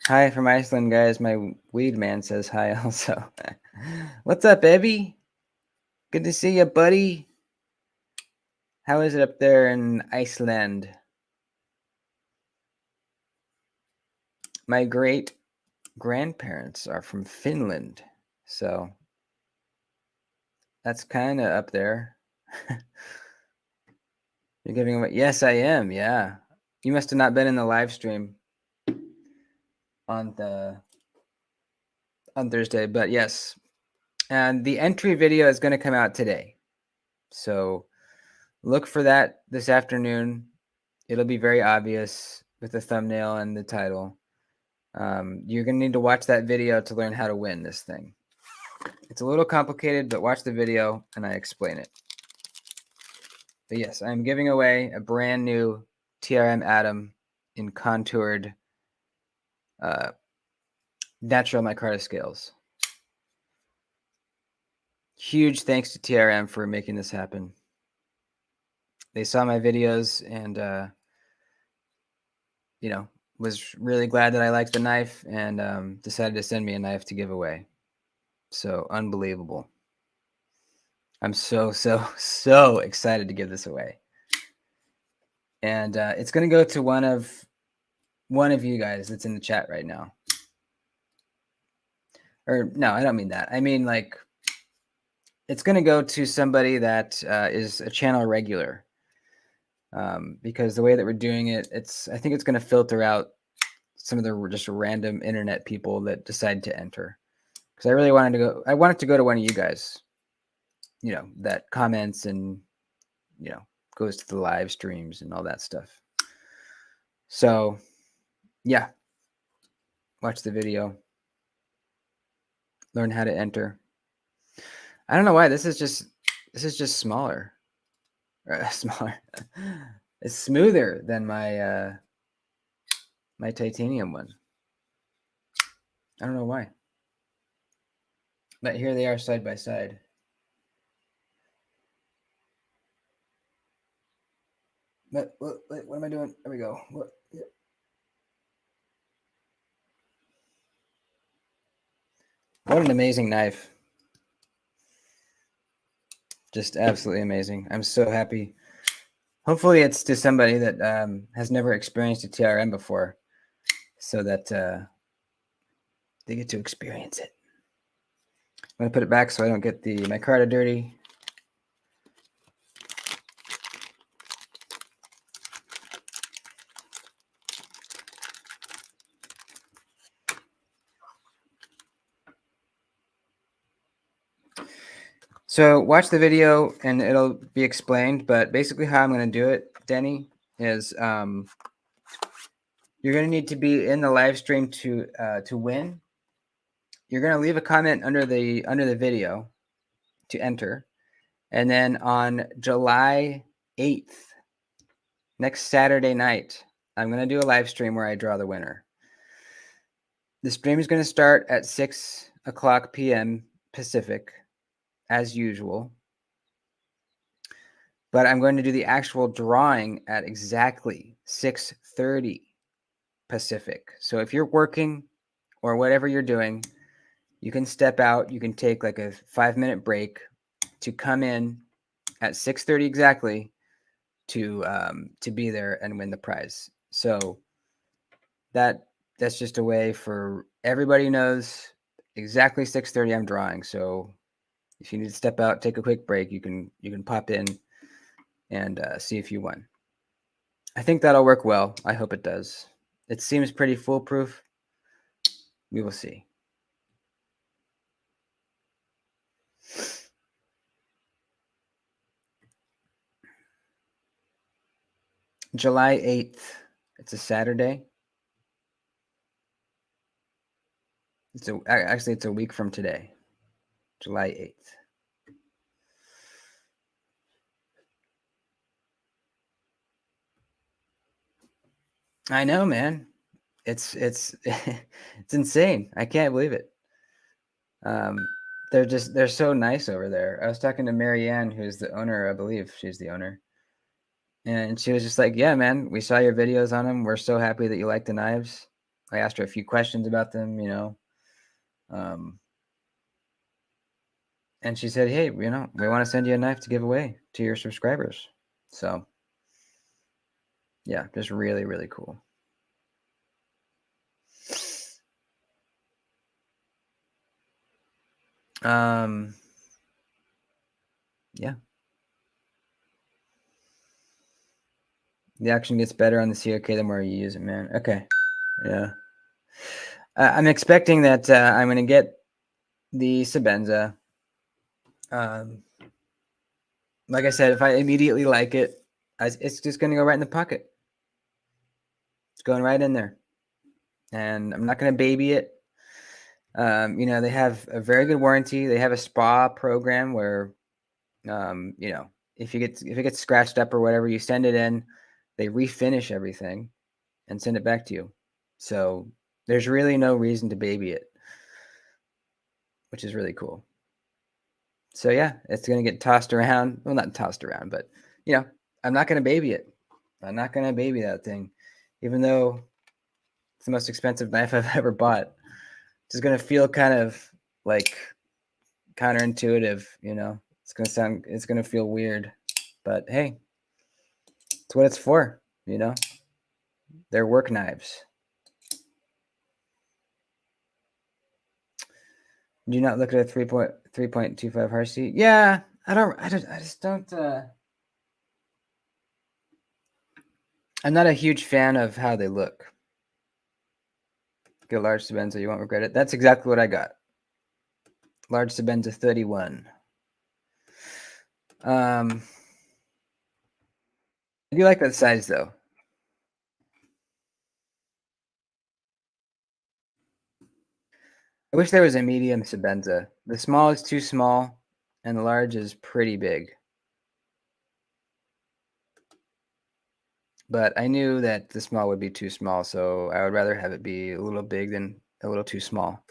Hi from Iceland, guys. My weed man says hi also. What's up, Evie? Good to see you, buddy. How is it up there in Iceland? My great grandparents are from Finland, so that's kind of up there. You're giving away? Yes, I am. Yeah, you must have not been in the live stream on Thursday, but yes, and the entry video is going to come out today, so look for that this afternoon. It'll be very obvious with the thumbnail and the title. You're going to need to watch that video to learn how to win this thing. It's a little complicated, but watch the video and I explain it. But yes, I'm giving away a brand new TRM Atom in contoured natural micarta scales. Huge thanks to TRM for making this happen. They saw my videos and, you know, was really glad that I liked the knife and decided to send me a knife to give away. So unbelievable. I'm so excited to give this away. And it's going to go to one of you guys that's in the chat right now. Or no, I don't mean that. I mean, like, it's going to go to somebody that is a channel regular. Because the way that we're doing it, I think it's going to filter out some of the just random internet people that decide to enter. Because I want it to go to one of you guys, you know, that comments and, you know, goes to the live streams and all that stuff. So, yeah, watch the video, learn how to enter. I don't know why this is just smaller, smaller. It's smoother than my my titanium one. I don't know why. But here they are side by side. But what am I doing? There we go. What an amazing knife. Just absolutely amazing. I'm so happy. Hopefully it's to somebody that has never experienced a TRM before, so that they get to experience it. I'm going to put it back so I don't get the micarta dirty. So watch the video and it'll be explained, but basically how I'm going to do it, Denny, is you're going to need to be in the live stream to win. You're going to leave a comment under the video to enter. And then on July 8th, next Saturday night, I'm going to do a live stream where I draw the winner. The stream is going to start at 6 o'clock p.m. Pacific, as usual. But I'm going to do the actual drawing at exactly 6:30 Pacific. So if you're working or whatever you're doing, you can step out. You can take like a 5-minute break to come in at 6:30 exactly to be there and win the prize. So that's just a way for everybody knows exactly 6:30 I'm drawing. So if you need to step out, take a quick break, you can pop in and see if you won. I think that'll work well. I hope it does. It seems pretty foolproof. We will see. July 8th. It's a Saturday. Actually, it's a week from today. July 8th. I know, man. It's it's insane. I can't believe it. They're so nice over there. I was talking to Marianne, who's the owner, I believe she's the owner. And she was just like, yeah, man, we saw your videos on them. We're so happy that you like the knives. I asked her a few questions about them, and she said, hey, we want to send you a knife to give away to your subscribers. So yeah, just really, really cool. Yeah. The action gets better on the COK the more you use it, man. Okay. Yeah. I'm expecting that I'm going to get the Sebenza. Like I said, if I immediately like it, it's just going to go right in the pocket. It's going right in there. And I'm not going to baby it. They have a very good warranty. They have a spa program where, if it gets scratched up or whatever, you send it in, they refinish everything and send it back to you. So there's really no reason to baby it, which is really cool. So yeah, it's going to get tossed around. Well, not tossed around, but I'm not going to baby it. I'm not going to baby that thing, even though it's the most expensive knife I've ever bought. It's going to feel kind of like counterintuitive, It's going to feel weird, but hey, it's what it's for, They're work knives. Do not look at a 3.25 Harcy. Yeah, I just don't. I'm not a huge fan of how they look. Get a large Sebenza, you won't regret it. That's exactly what I got. Large Sebenza 31. I do like that size though. I wish there was a medium Sebenza. The small is too small, and the large is pretty big. But I knew that the small would be too small, so I would rather have it be a little big than a little too small.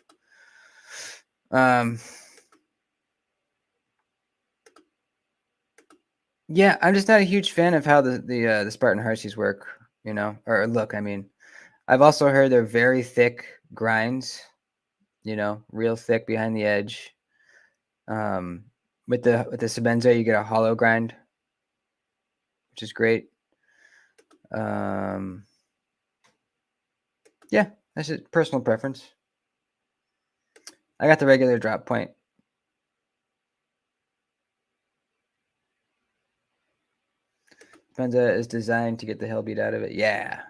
Yeah, I'm just not a huge fan of how the Spartan Hershey's work, or look. I mean, I've also heard they're very thick grinds, real thick behind the edge. With the Sebenza, you get a hollow grind, which is great. Yeah, that's just personal preference. I got the regular drop point. Sebenza is designed to get the hell beat out of it. Yeah,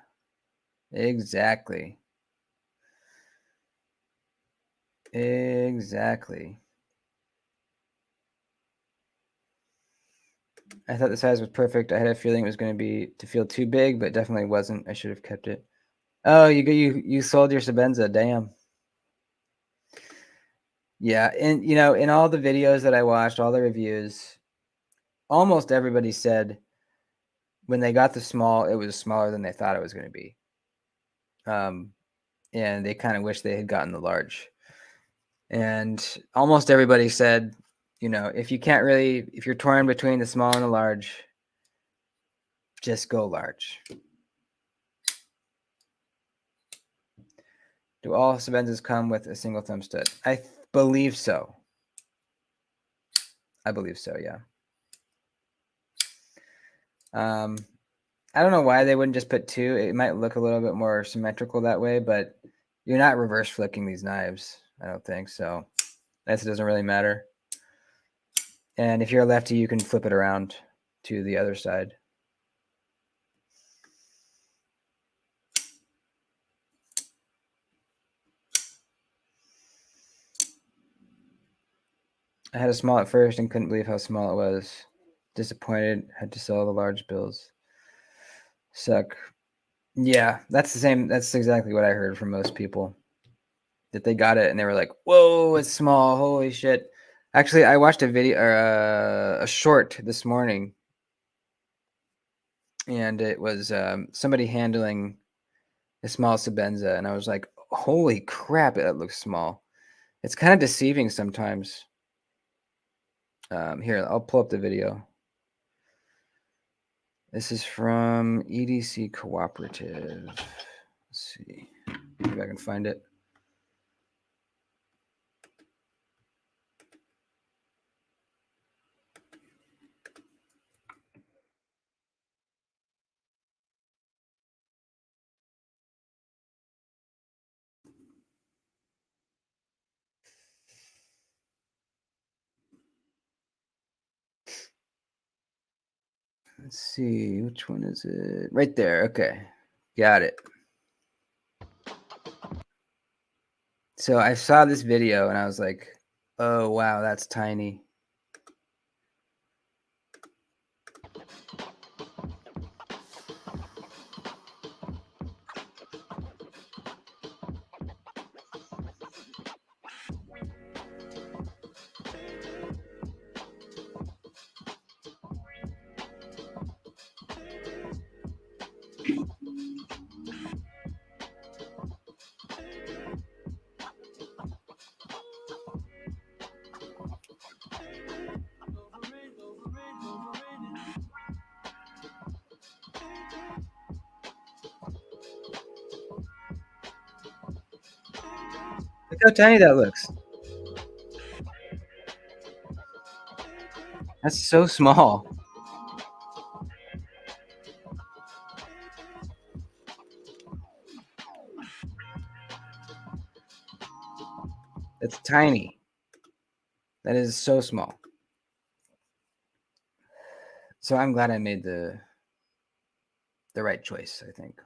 exactly. Exactly. I thought the size was perfect. I had a feeling it was going to feel too big, but definitely wasn't. I should have kept it. Oh, you sold your Sebenza. Damn. Yeah, and in all the videos that I watched, all the reviews, almost everybody said when they got the small, it was smaller than they thought it was going to be. And they kind of wish they had gotten the large. And almost everybody said, if you're torn between the small and the large, just go large. Do all Sebenzas come with a single thumb stud? I believe so. I believe so, yeah. I don't know why they wouldn't just put two. It might look a little bit more symmetrical that way, but you're not reverse flicking these knives, I don't think. So I guess it doesn't really matter. And if you're a lefty, you can flip it around to the other side. I had a small at first and couldn't believe how small it was. Disappointed, had to sell the large bills. Suck. Yeah, that's the same. That's exactly what I heard from most people. That they got it and they were like, "Whoa, it's small! Holy shit!" Actually, I watched a video or a short this morning, and it was somebody handling a small Sebenza, and I was like, "Holy crap! It looks small." It's kind of deceiving sometimes. Here, I'll pull up the video. This is from EDC Cooperative. Let's see if I can find it. Let's see, which one is it? Right there. Okay, got it. So I saw this video and I was like, oh, wow, that's tiny. Look how tiny that looks. That's so small. It's tiny. That is so small. So I'm glad I made the right choice, I think.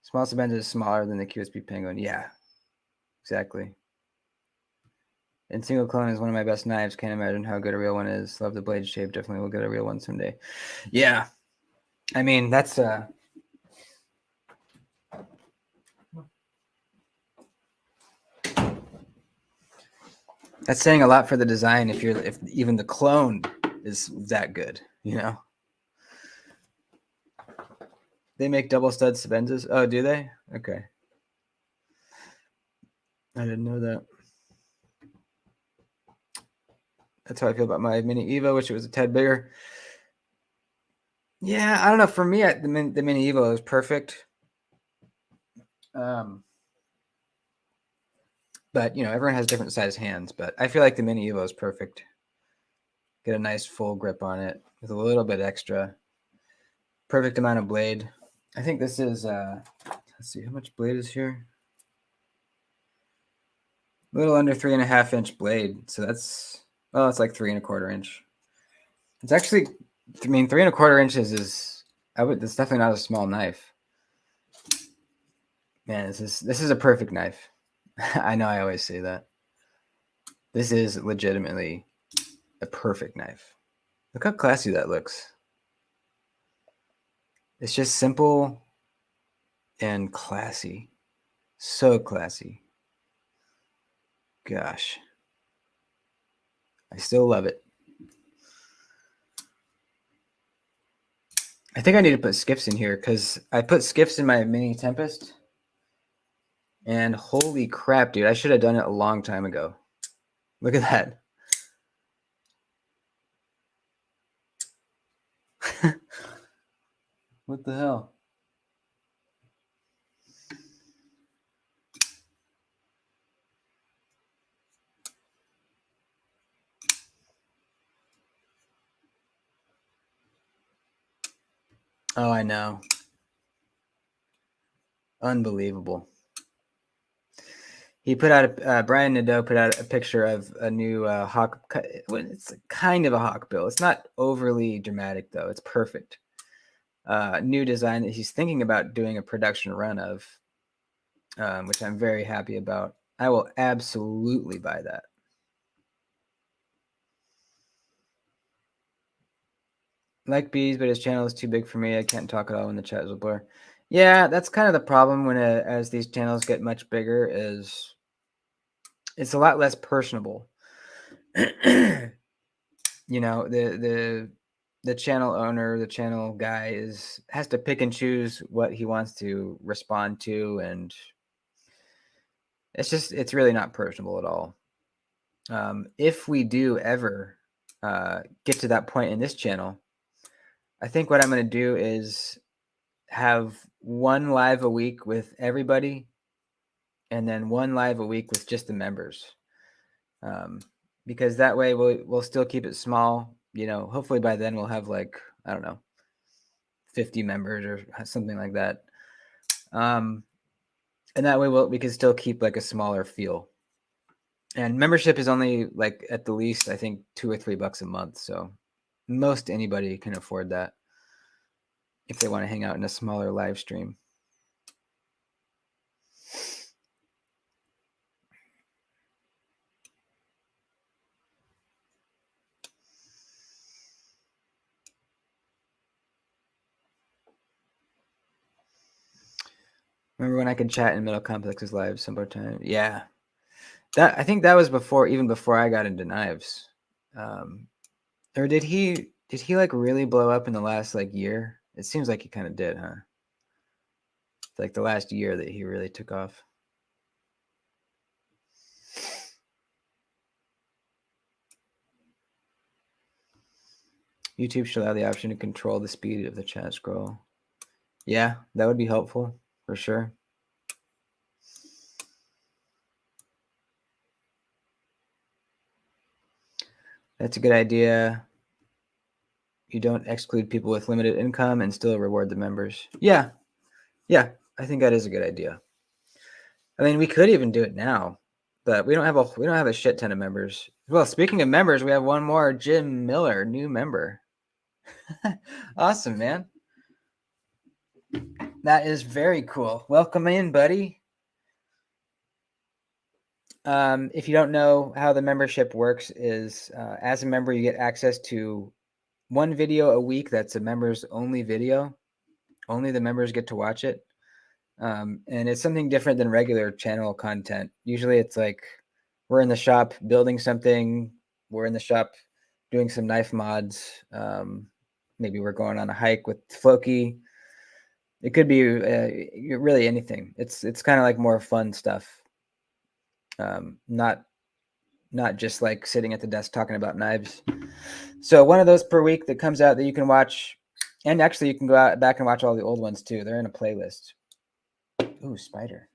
Small Sebenza is smaller than the QSP Penguin. Yeah, exactly. And single clone is one of my best knives. Can't imagine how good a real one is. Love the blade shape. Definitely will get a real one someday. Yeah. I mean, that's saying a lot for the design if even the clone is that good, They make double stud Sebenzas. Oh, do they? Okay. I didn't know that. That's how I feel about my Mini Evo. Wish it was a tad bigger. Yeah, I don't know. For me, the Mini Evo is perfect. But everyone has different size hands. But I feel like the Mini Evo is perfect. Get a nice full grip on it with a little bit extra. Perfect amount of blade. I think this is. Let's see, how much blade is here? A little under 3.5-inch blade. So that's it's like 3.25 inch. It's actually, 3.25 inches is. It's definitely not a small knife. Man, this is a perfect knife. I know I always say that. This is legitimately a perfect knife. Look how classy that looks. It's just simple and classy. So classy. Gosh. I still love it. I think I need to put skiffs in here because I put skiffs in my Mini Tempest. And holy crap, dude. I should have done it a long time ago. Look at that. What the hell? Oh, I know. Unbelievable. He put out Brian Nadeau put out a picture of a new hawk. It's kind of a hawk bill. It's not overly dramatic though. It's perfect. New design that he's thinking about doing a production run of, which I'm very happy about. I will absolutely buy that. Like bees, but his channel is too big for me. I can't talk at all when the chat is a blur. Yeah, that's kind of the problem when as these channels get much bigger is it's a lot less personable. The channel owner, the channel guy has to pick and choose what he wants to respond to, and it's really not personable at all. If we do ever get to that point in this channel, I think what I'm going to do is have one live a week with everybody and then one live a week with just the members. Because that way we'll still keep it small. Hopefully by then we'll have like, I don't know, 50 members or something like that. And that way we can still keep like a smaller feel. And membership is only like at the least, I think $2 or $3 a month. So most anybody can afford that if they want to hang out in a smaller live stream. Remember when I could chat in Middle Complex's live sometime? Yeah. I think that was even before I got into knives. Or did he like really blow up in the last like year? It seems like he kind of did, huh? It's like the last year that he really took off. YouTube should allow the option to control the speed of the chat scroll. Yeah, that would be helpful for sure. That's a good idea. You don't exclude people with limited income and still reward the members. Yeah, I think that is a good idea. I mean, we could even do it now, but we don't have a shit ton of members. Well, speaking of members, we have one more, Jim Miller, new member. Awesome, man. That is very cool. Welcome in, buddy. If you don't know how the membership works, is as a member you get access to one video a week. That's a members only video. Only the members get to watch it. And it's something different than regular channel content. Usually it's like we're in the shop building something. We're in the shop doing some knife mods. Maybe we're going on a hike with Floki. It could be really anything. It's kind of like more fun stuff. Not just like sitting at the desk talking about knives. So one of those per week that comes out that you can watch, and actually you can go out back and watch all the old ones too. They're in a playlist. Ooh, spider.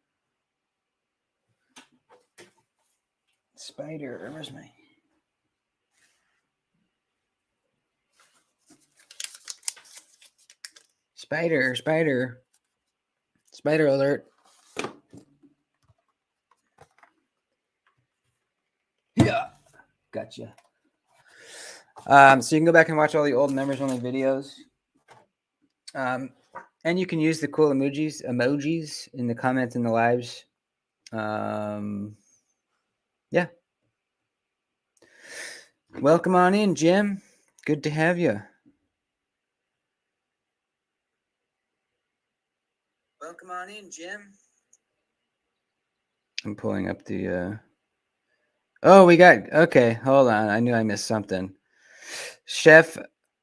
Spider. Where's my... Spider, spider. Spider alert. Yeah. Gotcha. So you can go back and watch all the old members only videos. And you can use the cool emojis in the comments in the lives. Yeah. Welcome on in, Jim. Good to have you. Welcome on in, Jim. I'm pulling up the... Oh, we got... Okay, hold on. I knew I missed something. Chef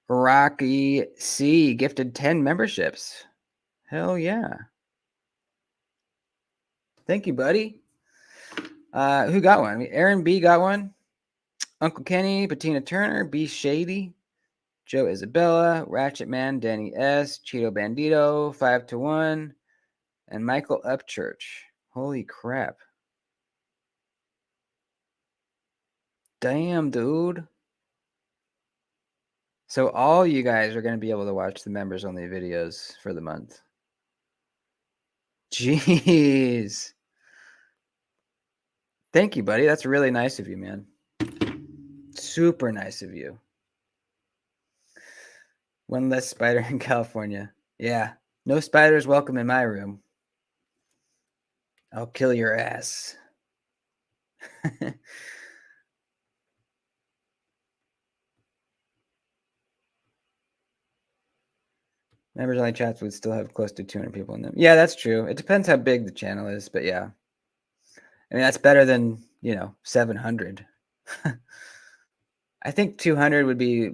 Rocky C gifted 10 memberships. Hell yeah. Thank you, buddy. Who got one? Aaron B got one. Uncle Kenny, Bettina Turner, B Shady, Joe Isabella, Ratchet Man, Danny S, Cheeto Bandito, 5-1, and Michael Upchurch. Holy crap. Damn, dude. So all you guys are going to be able to watch the members only videos for the month. Jeez. Thank you, buddy. That's really nice of you, man. Super nice of you. One less spider in California. Yeah. No spiders welcome in my room. I'll kill your ass. Members only chats would still have close to 200 people in them. Yeah, that's true. It depends how big the channel is, but yeah. I mean, that's better than, 700. I think 200 would be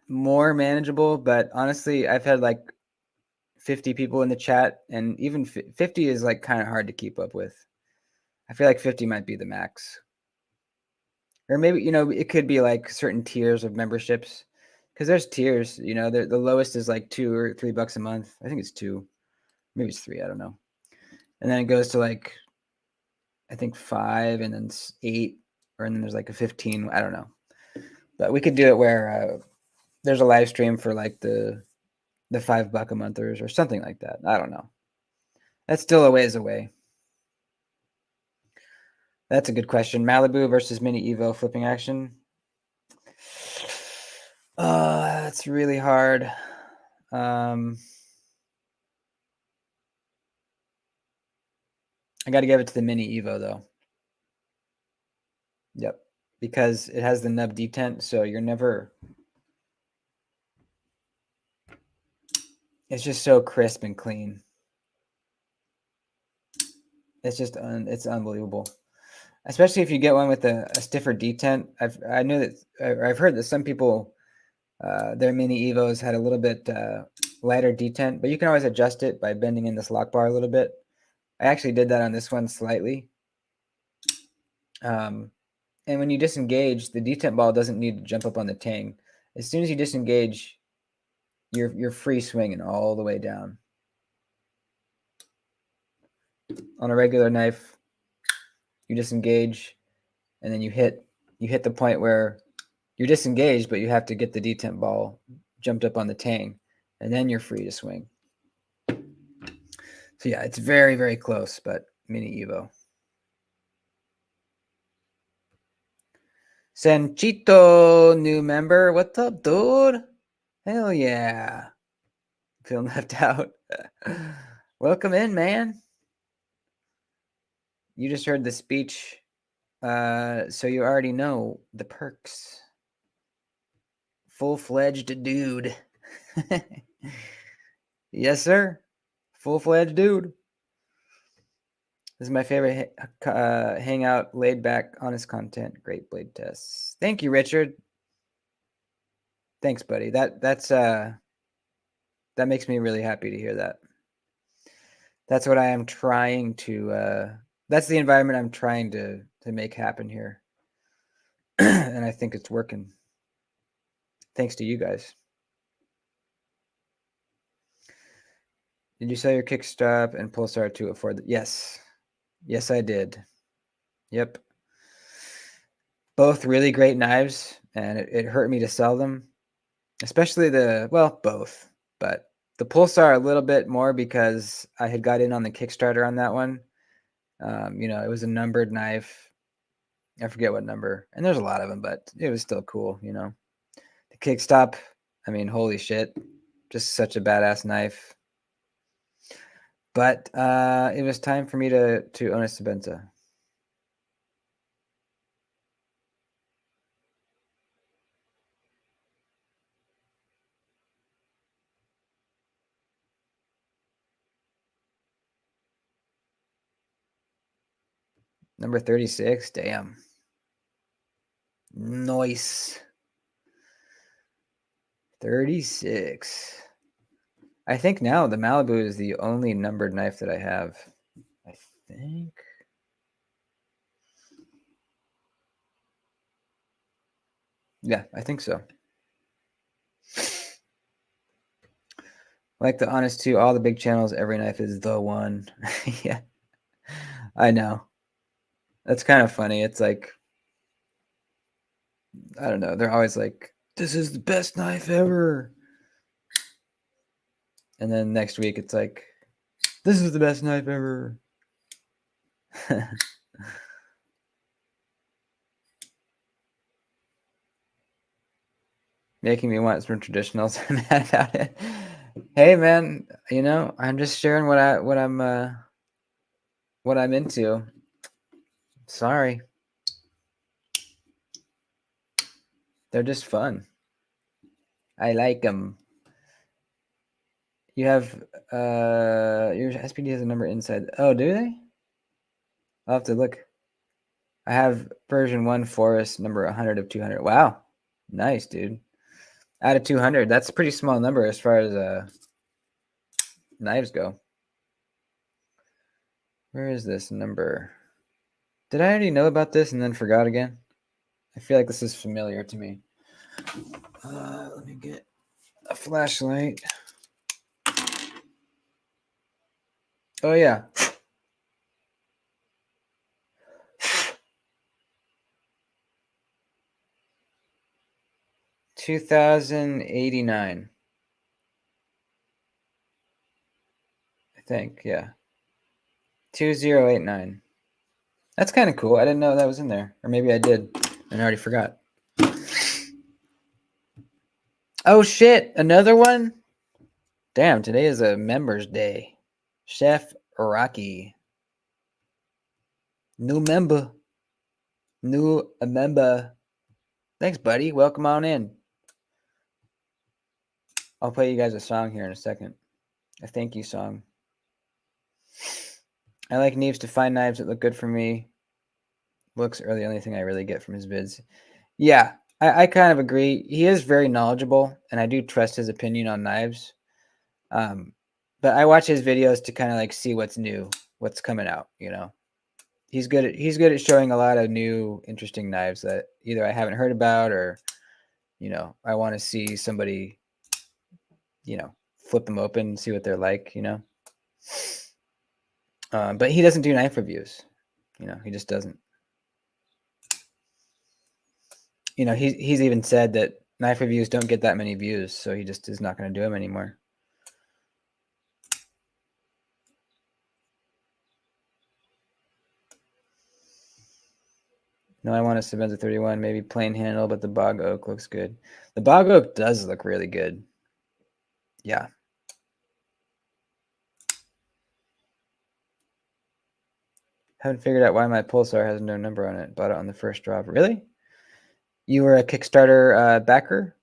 more manageable, but honestly, I've had like 50 people in the chat, and even 50 is like kind of hard to keep up with. I feel like 50 might be the max. Or maybe, it could be like certain tiers of memberships, because there's tiers, the lowest is like $2 or $3 a month. I think it's 2, maybe it's 3, I don't know. And then it goes to like, I think 5, and then 8, and then there's like a 15. I don't know. But we could do it where there's a live stream for like the $5 a monthers or something like that. I don't know. That's still a ways away. That's a good question. Malibu versus Mini Evo flipping action. That's really hard. I got to give it to the Mini Evo though. Yep, because it has the nub detent, so you're never... It's just so crisp and clean. It's just it's unbelievable, especially if you get one with a stiffer detent. I've heard that some people their Mini Evos had a little bit lighter detent, but you can always adjust it by bending in this lock bar a little bit. I actually did that on this one slightly. And when you disengage, the detent ball doesn't need to jump up on the tang. As soon as you disengage, you're free swinging all the way down. On a regular knife, you disengage, and then you hit the point where you're disengaged, but you have to get the detent ball jumped up on the tang, and then you're free to swing. So yeah, it's very, very close, but Mini Evo. Sanchito, new member. What's up, dude? Hell yeah. Feeling left out. Welcome in, man. You just heard the speech, so you already know the perks. Full-fledged dude. Yes, sir. Full-fledged dude. This is my favorite hangout, laid back, honest content, great blade tests. Thank you, Richard. Thanks, buddy. That's That makes me really happy to hear that. That's what I am trying to. That's the environment I'm trying to make happen here, and I think it's working. Thanks to you guys. Did you sell your Kickstop and Pulsar to afford the? Yes. Yes, I did. Yep. Both really great knives, and it hurt me to sell them, especially both, but the Pulsar a little bit more because I had got in on the Kickstarter on that one. It was a numbered knife. I forget what number, and there's a lot of them, but it was still cool. The Kickstop, I mean, holy shit, just such a badass knife. But it was time for me to own a Sebenza. Number 36, damn. Nice. 36. I think now the Malibu is the only numbered knife that I have. I think. Yeah, I think so. Like the Honest 2, all the big channels, every knife is the one. Yeah, I know. That's kind of funny. It's like, I don't know. They're always like, this is the best knife ever. And then next week, it's like, this is the best knife ever. Making me want some traditionals. I'm mad about it. Hey, man, I'm just sharing what I'm into. Sorry. They're just fun. I like them. You have your SPD has a number inside. Oh, do they? I'll have to look. I have version 1 Forest number 100 of 200. Wow. Nice, dude. Out of 200. That's a pretty small number as far as knives go. Where is this number? Did I already know about this and then forgot again? I feel like this is familiar to me. Let me get a flashlight. Oh, yeah. 2089. I think, yeah. 2089. That's kind of cool. I didn't know that was in there. Or maybe I did and I already forgot. Oh, shit. Another one? Damn, today is a members day. Chef Rocky. New member. New member. Thanks, buddy. Welcome on in. I'll play you guys a song here in a second. A thank you song. I like Neves to find knives that look good for me. Looks are the only thing I really get from his vids. Yeah, I kind of agree. He is very knowledgeable, and I do trust his opinion on knives. But I watch his videos to kind of like see what's new, what's coming out. He's good at showing a lot of new, interesting knives that either I haven't heard about or, I want to see somebody, flip them open and see what they're like. But he doesn't do knife reviews. He just doesn't. He's even said that knife reviews don't get that many views, so he just is not going to do them anymore. No, I want a Sebenza 31, maybe plain handle, but the Bog Oak looks good. The Bog Oak does look really good. Yeah. Haven't figured out why my Pulsar has no number on it. Bought it on the first drop. Really? You were a Kickstarter backer?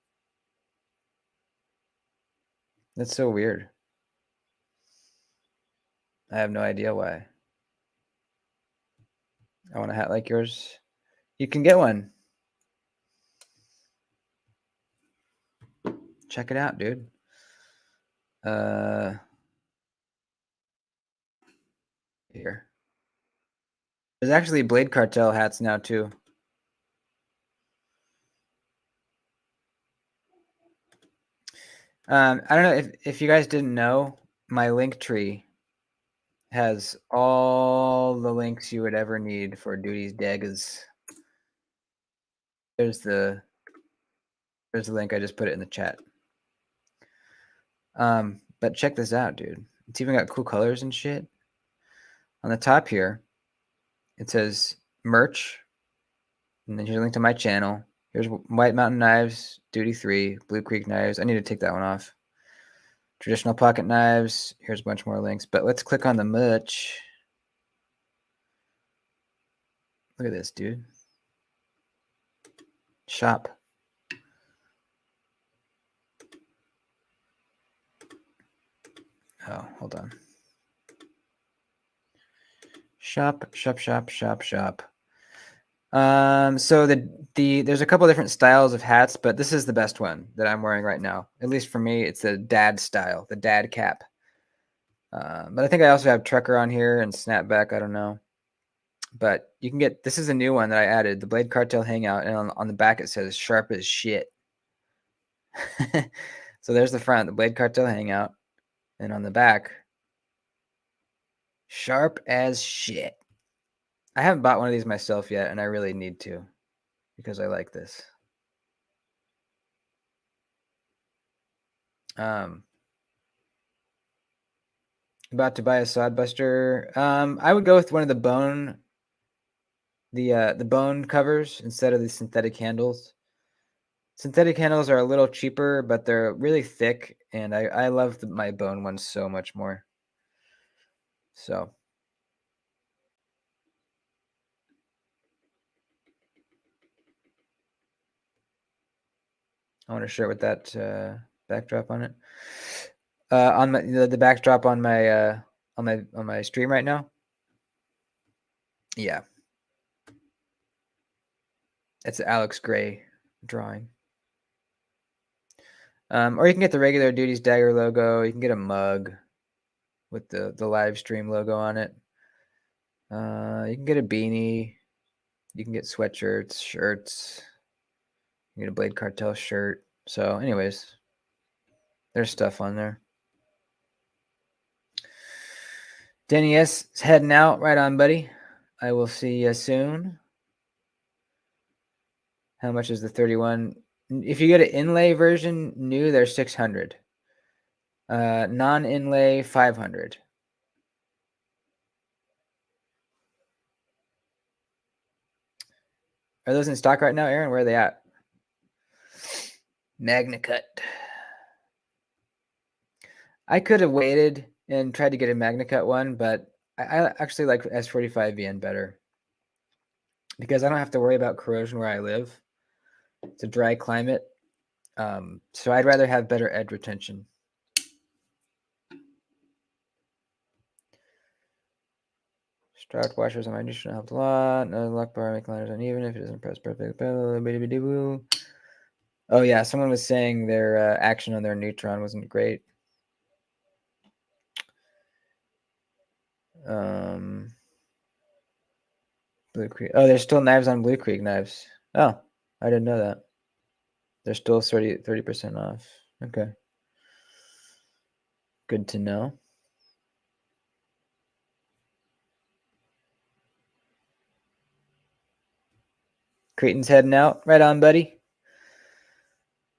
That's so weird. I have no idea why. I want a hat like yours. You can get one. Check it out, dude. Here. There's actually Blade Cartel hats now too. I don't know if you guys didn't know, my link tree has all the links you would ever need for Doody's Daggers. There's the link. I just put it in the chat. But check this out, dude. It's even got cool colors and shit. On the top here, it says merch, and then here's a link to my channel. Here's White Mountain Knives, Doody 3, Blue Creek Knives. I need to take that one off. Traditional pocket knives. Here's a bunch more links. But let's click on the merch. Look at this, dude. Shop. Oh, hold on. Shop. So there's a couple different styles of hats, but this is the best one that I'm wearing right now. At least for me, it's the dad style, the dad cap. But I think I also have trucker on here and snapback. I don't know. But you can get, this is a new one that I added, the Blade Cartel Hangout, and on the back it says sharp as shit. So there's the front, the Blade Cartel Hangout, and on the back, sharp as shit. I haven't bought one of these myself yet, and I really need to because I like this. About to buy a Sodbuster. I would go with one of the bone covers instead of the synthetic handles. Synthetic handles are a little cheaper, but they're really thick, and I love my bone ones so much more. So I want to share with that backdrop on it. On my the backdrop on my stream right now. Yeah, it's an Alex Gray drawing. Or you can get the regular Doody's Dagger logo. You can get a mug with the live stream logo on it. You can get a beanie. You can get sweatshirts, shirts. You can get a Blade Cartel shirt. So, anyways, there's stuff on there. Denny S is heading out. Right on, buddy. I will see you soon. How much is the 31? If you get an inlay version, new, they're 600. Non-inlay, 500. Are those in stock right now, Aaron? Where are they at? MagnaCut. I could have waited and tried to get a MagnaCut one, but I actually like S45VN better because I don't have to worry about corrosion where I live. It's a dry climate. So I'd rather have better edge retention. Stroud washers on my addition helped a lot. No lock bar make liners uneven if it doesn't press perfect. Oh yeah, someone was saying their action on their neutron wasn't great. Blue Creek. Oh, there's still knives on Blue Creek knives. Oh, I didn't know that. They're still 30% off. Okay. Good to know. Creighton's heading out. Right on, buddy.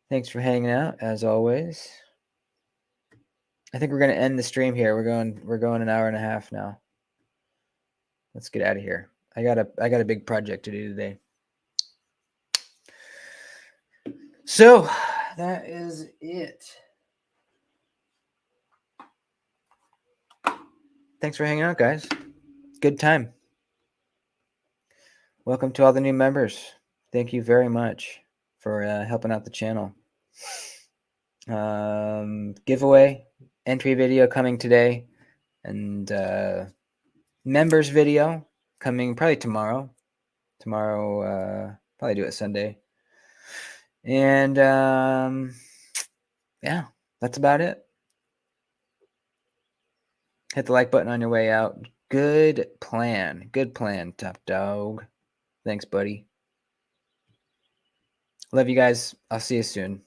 Thanks for hanging out, as always. I think we're gonna end the stream here. We're going an hour and a half now. Let's get out of here. I got a big project to do today. So that is it. Thanks for hanging out, guys. Good time. Welcome to all the new members. Thank you very much for helping out the channel. Giveaway entry video coming today, and members video coming probably tomorrow. Probably do it Sunday. And yeah, that's about it. Hit the like button on your way out. Good plan. Good plan, Top Dog. Thanks, buddy. Love you guys. I'll see you soon.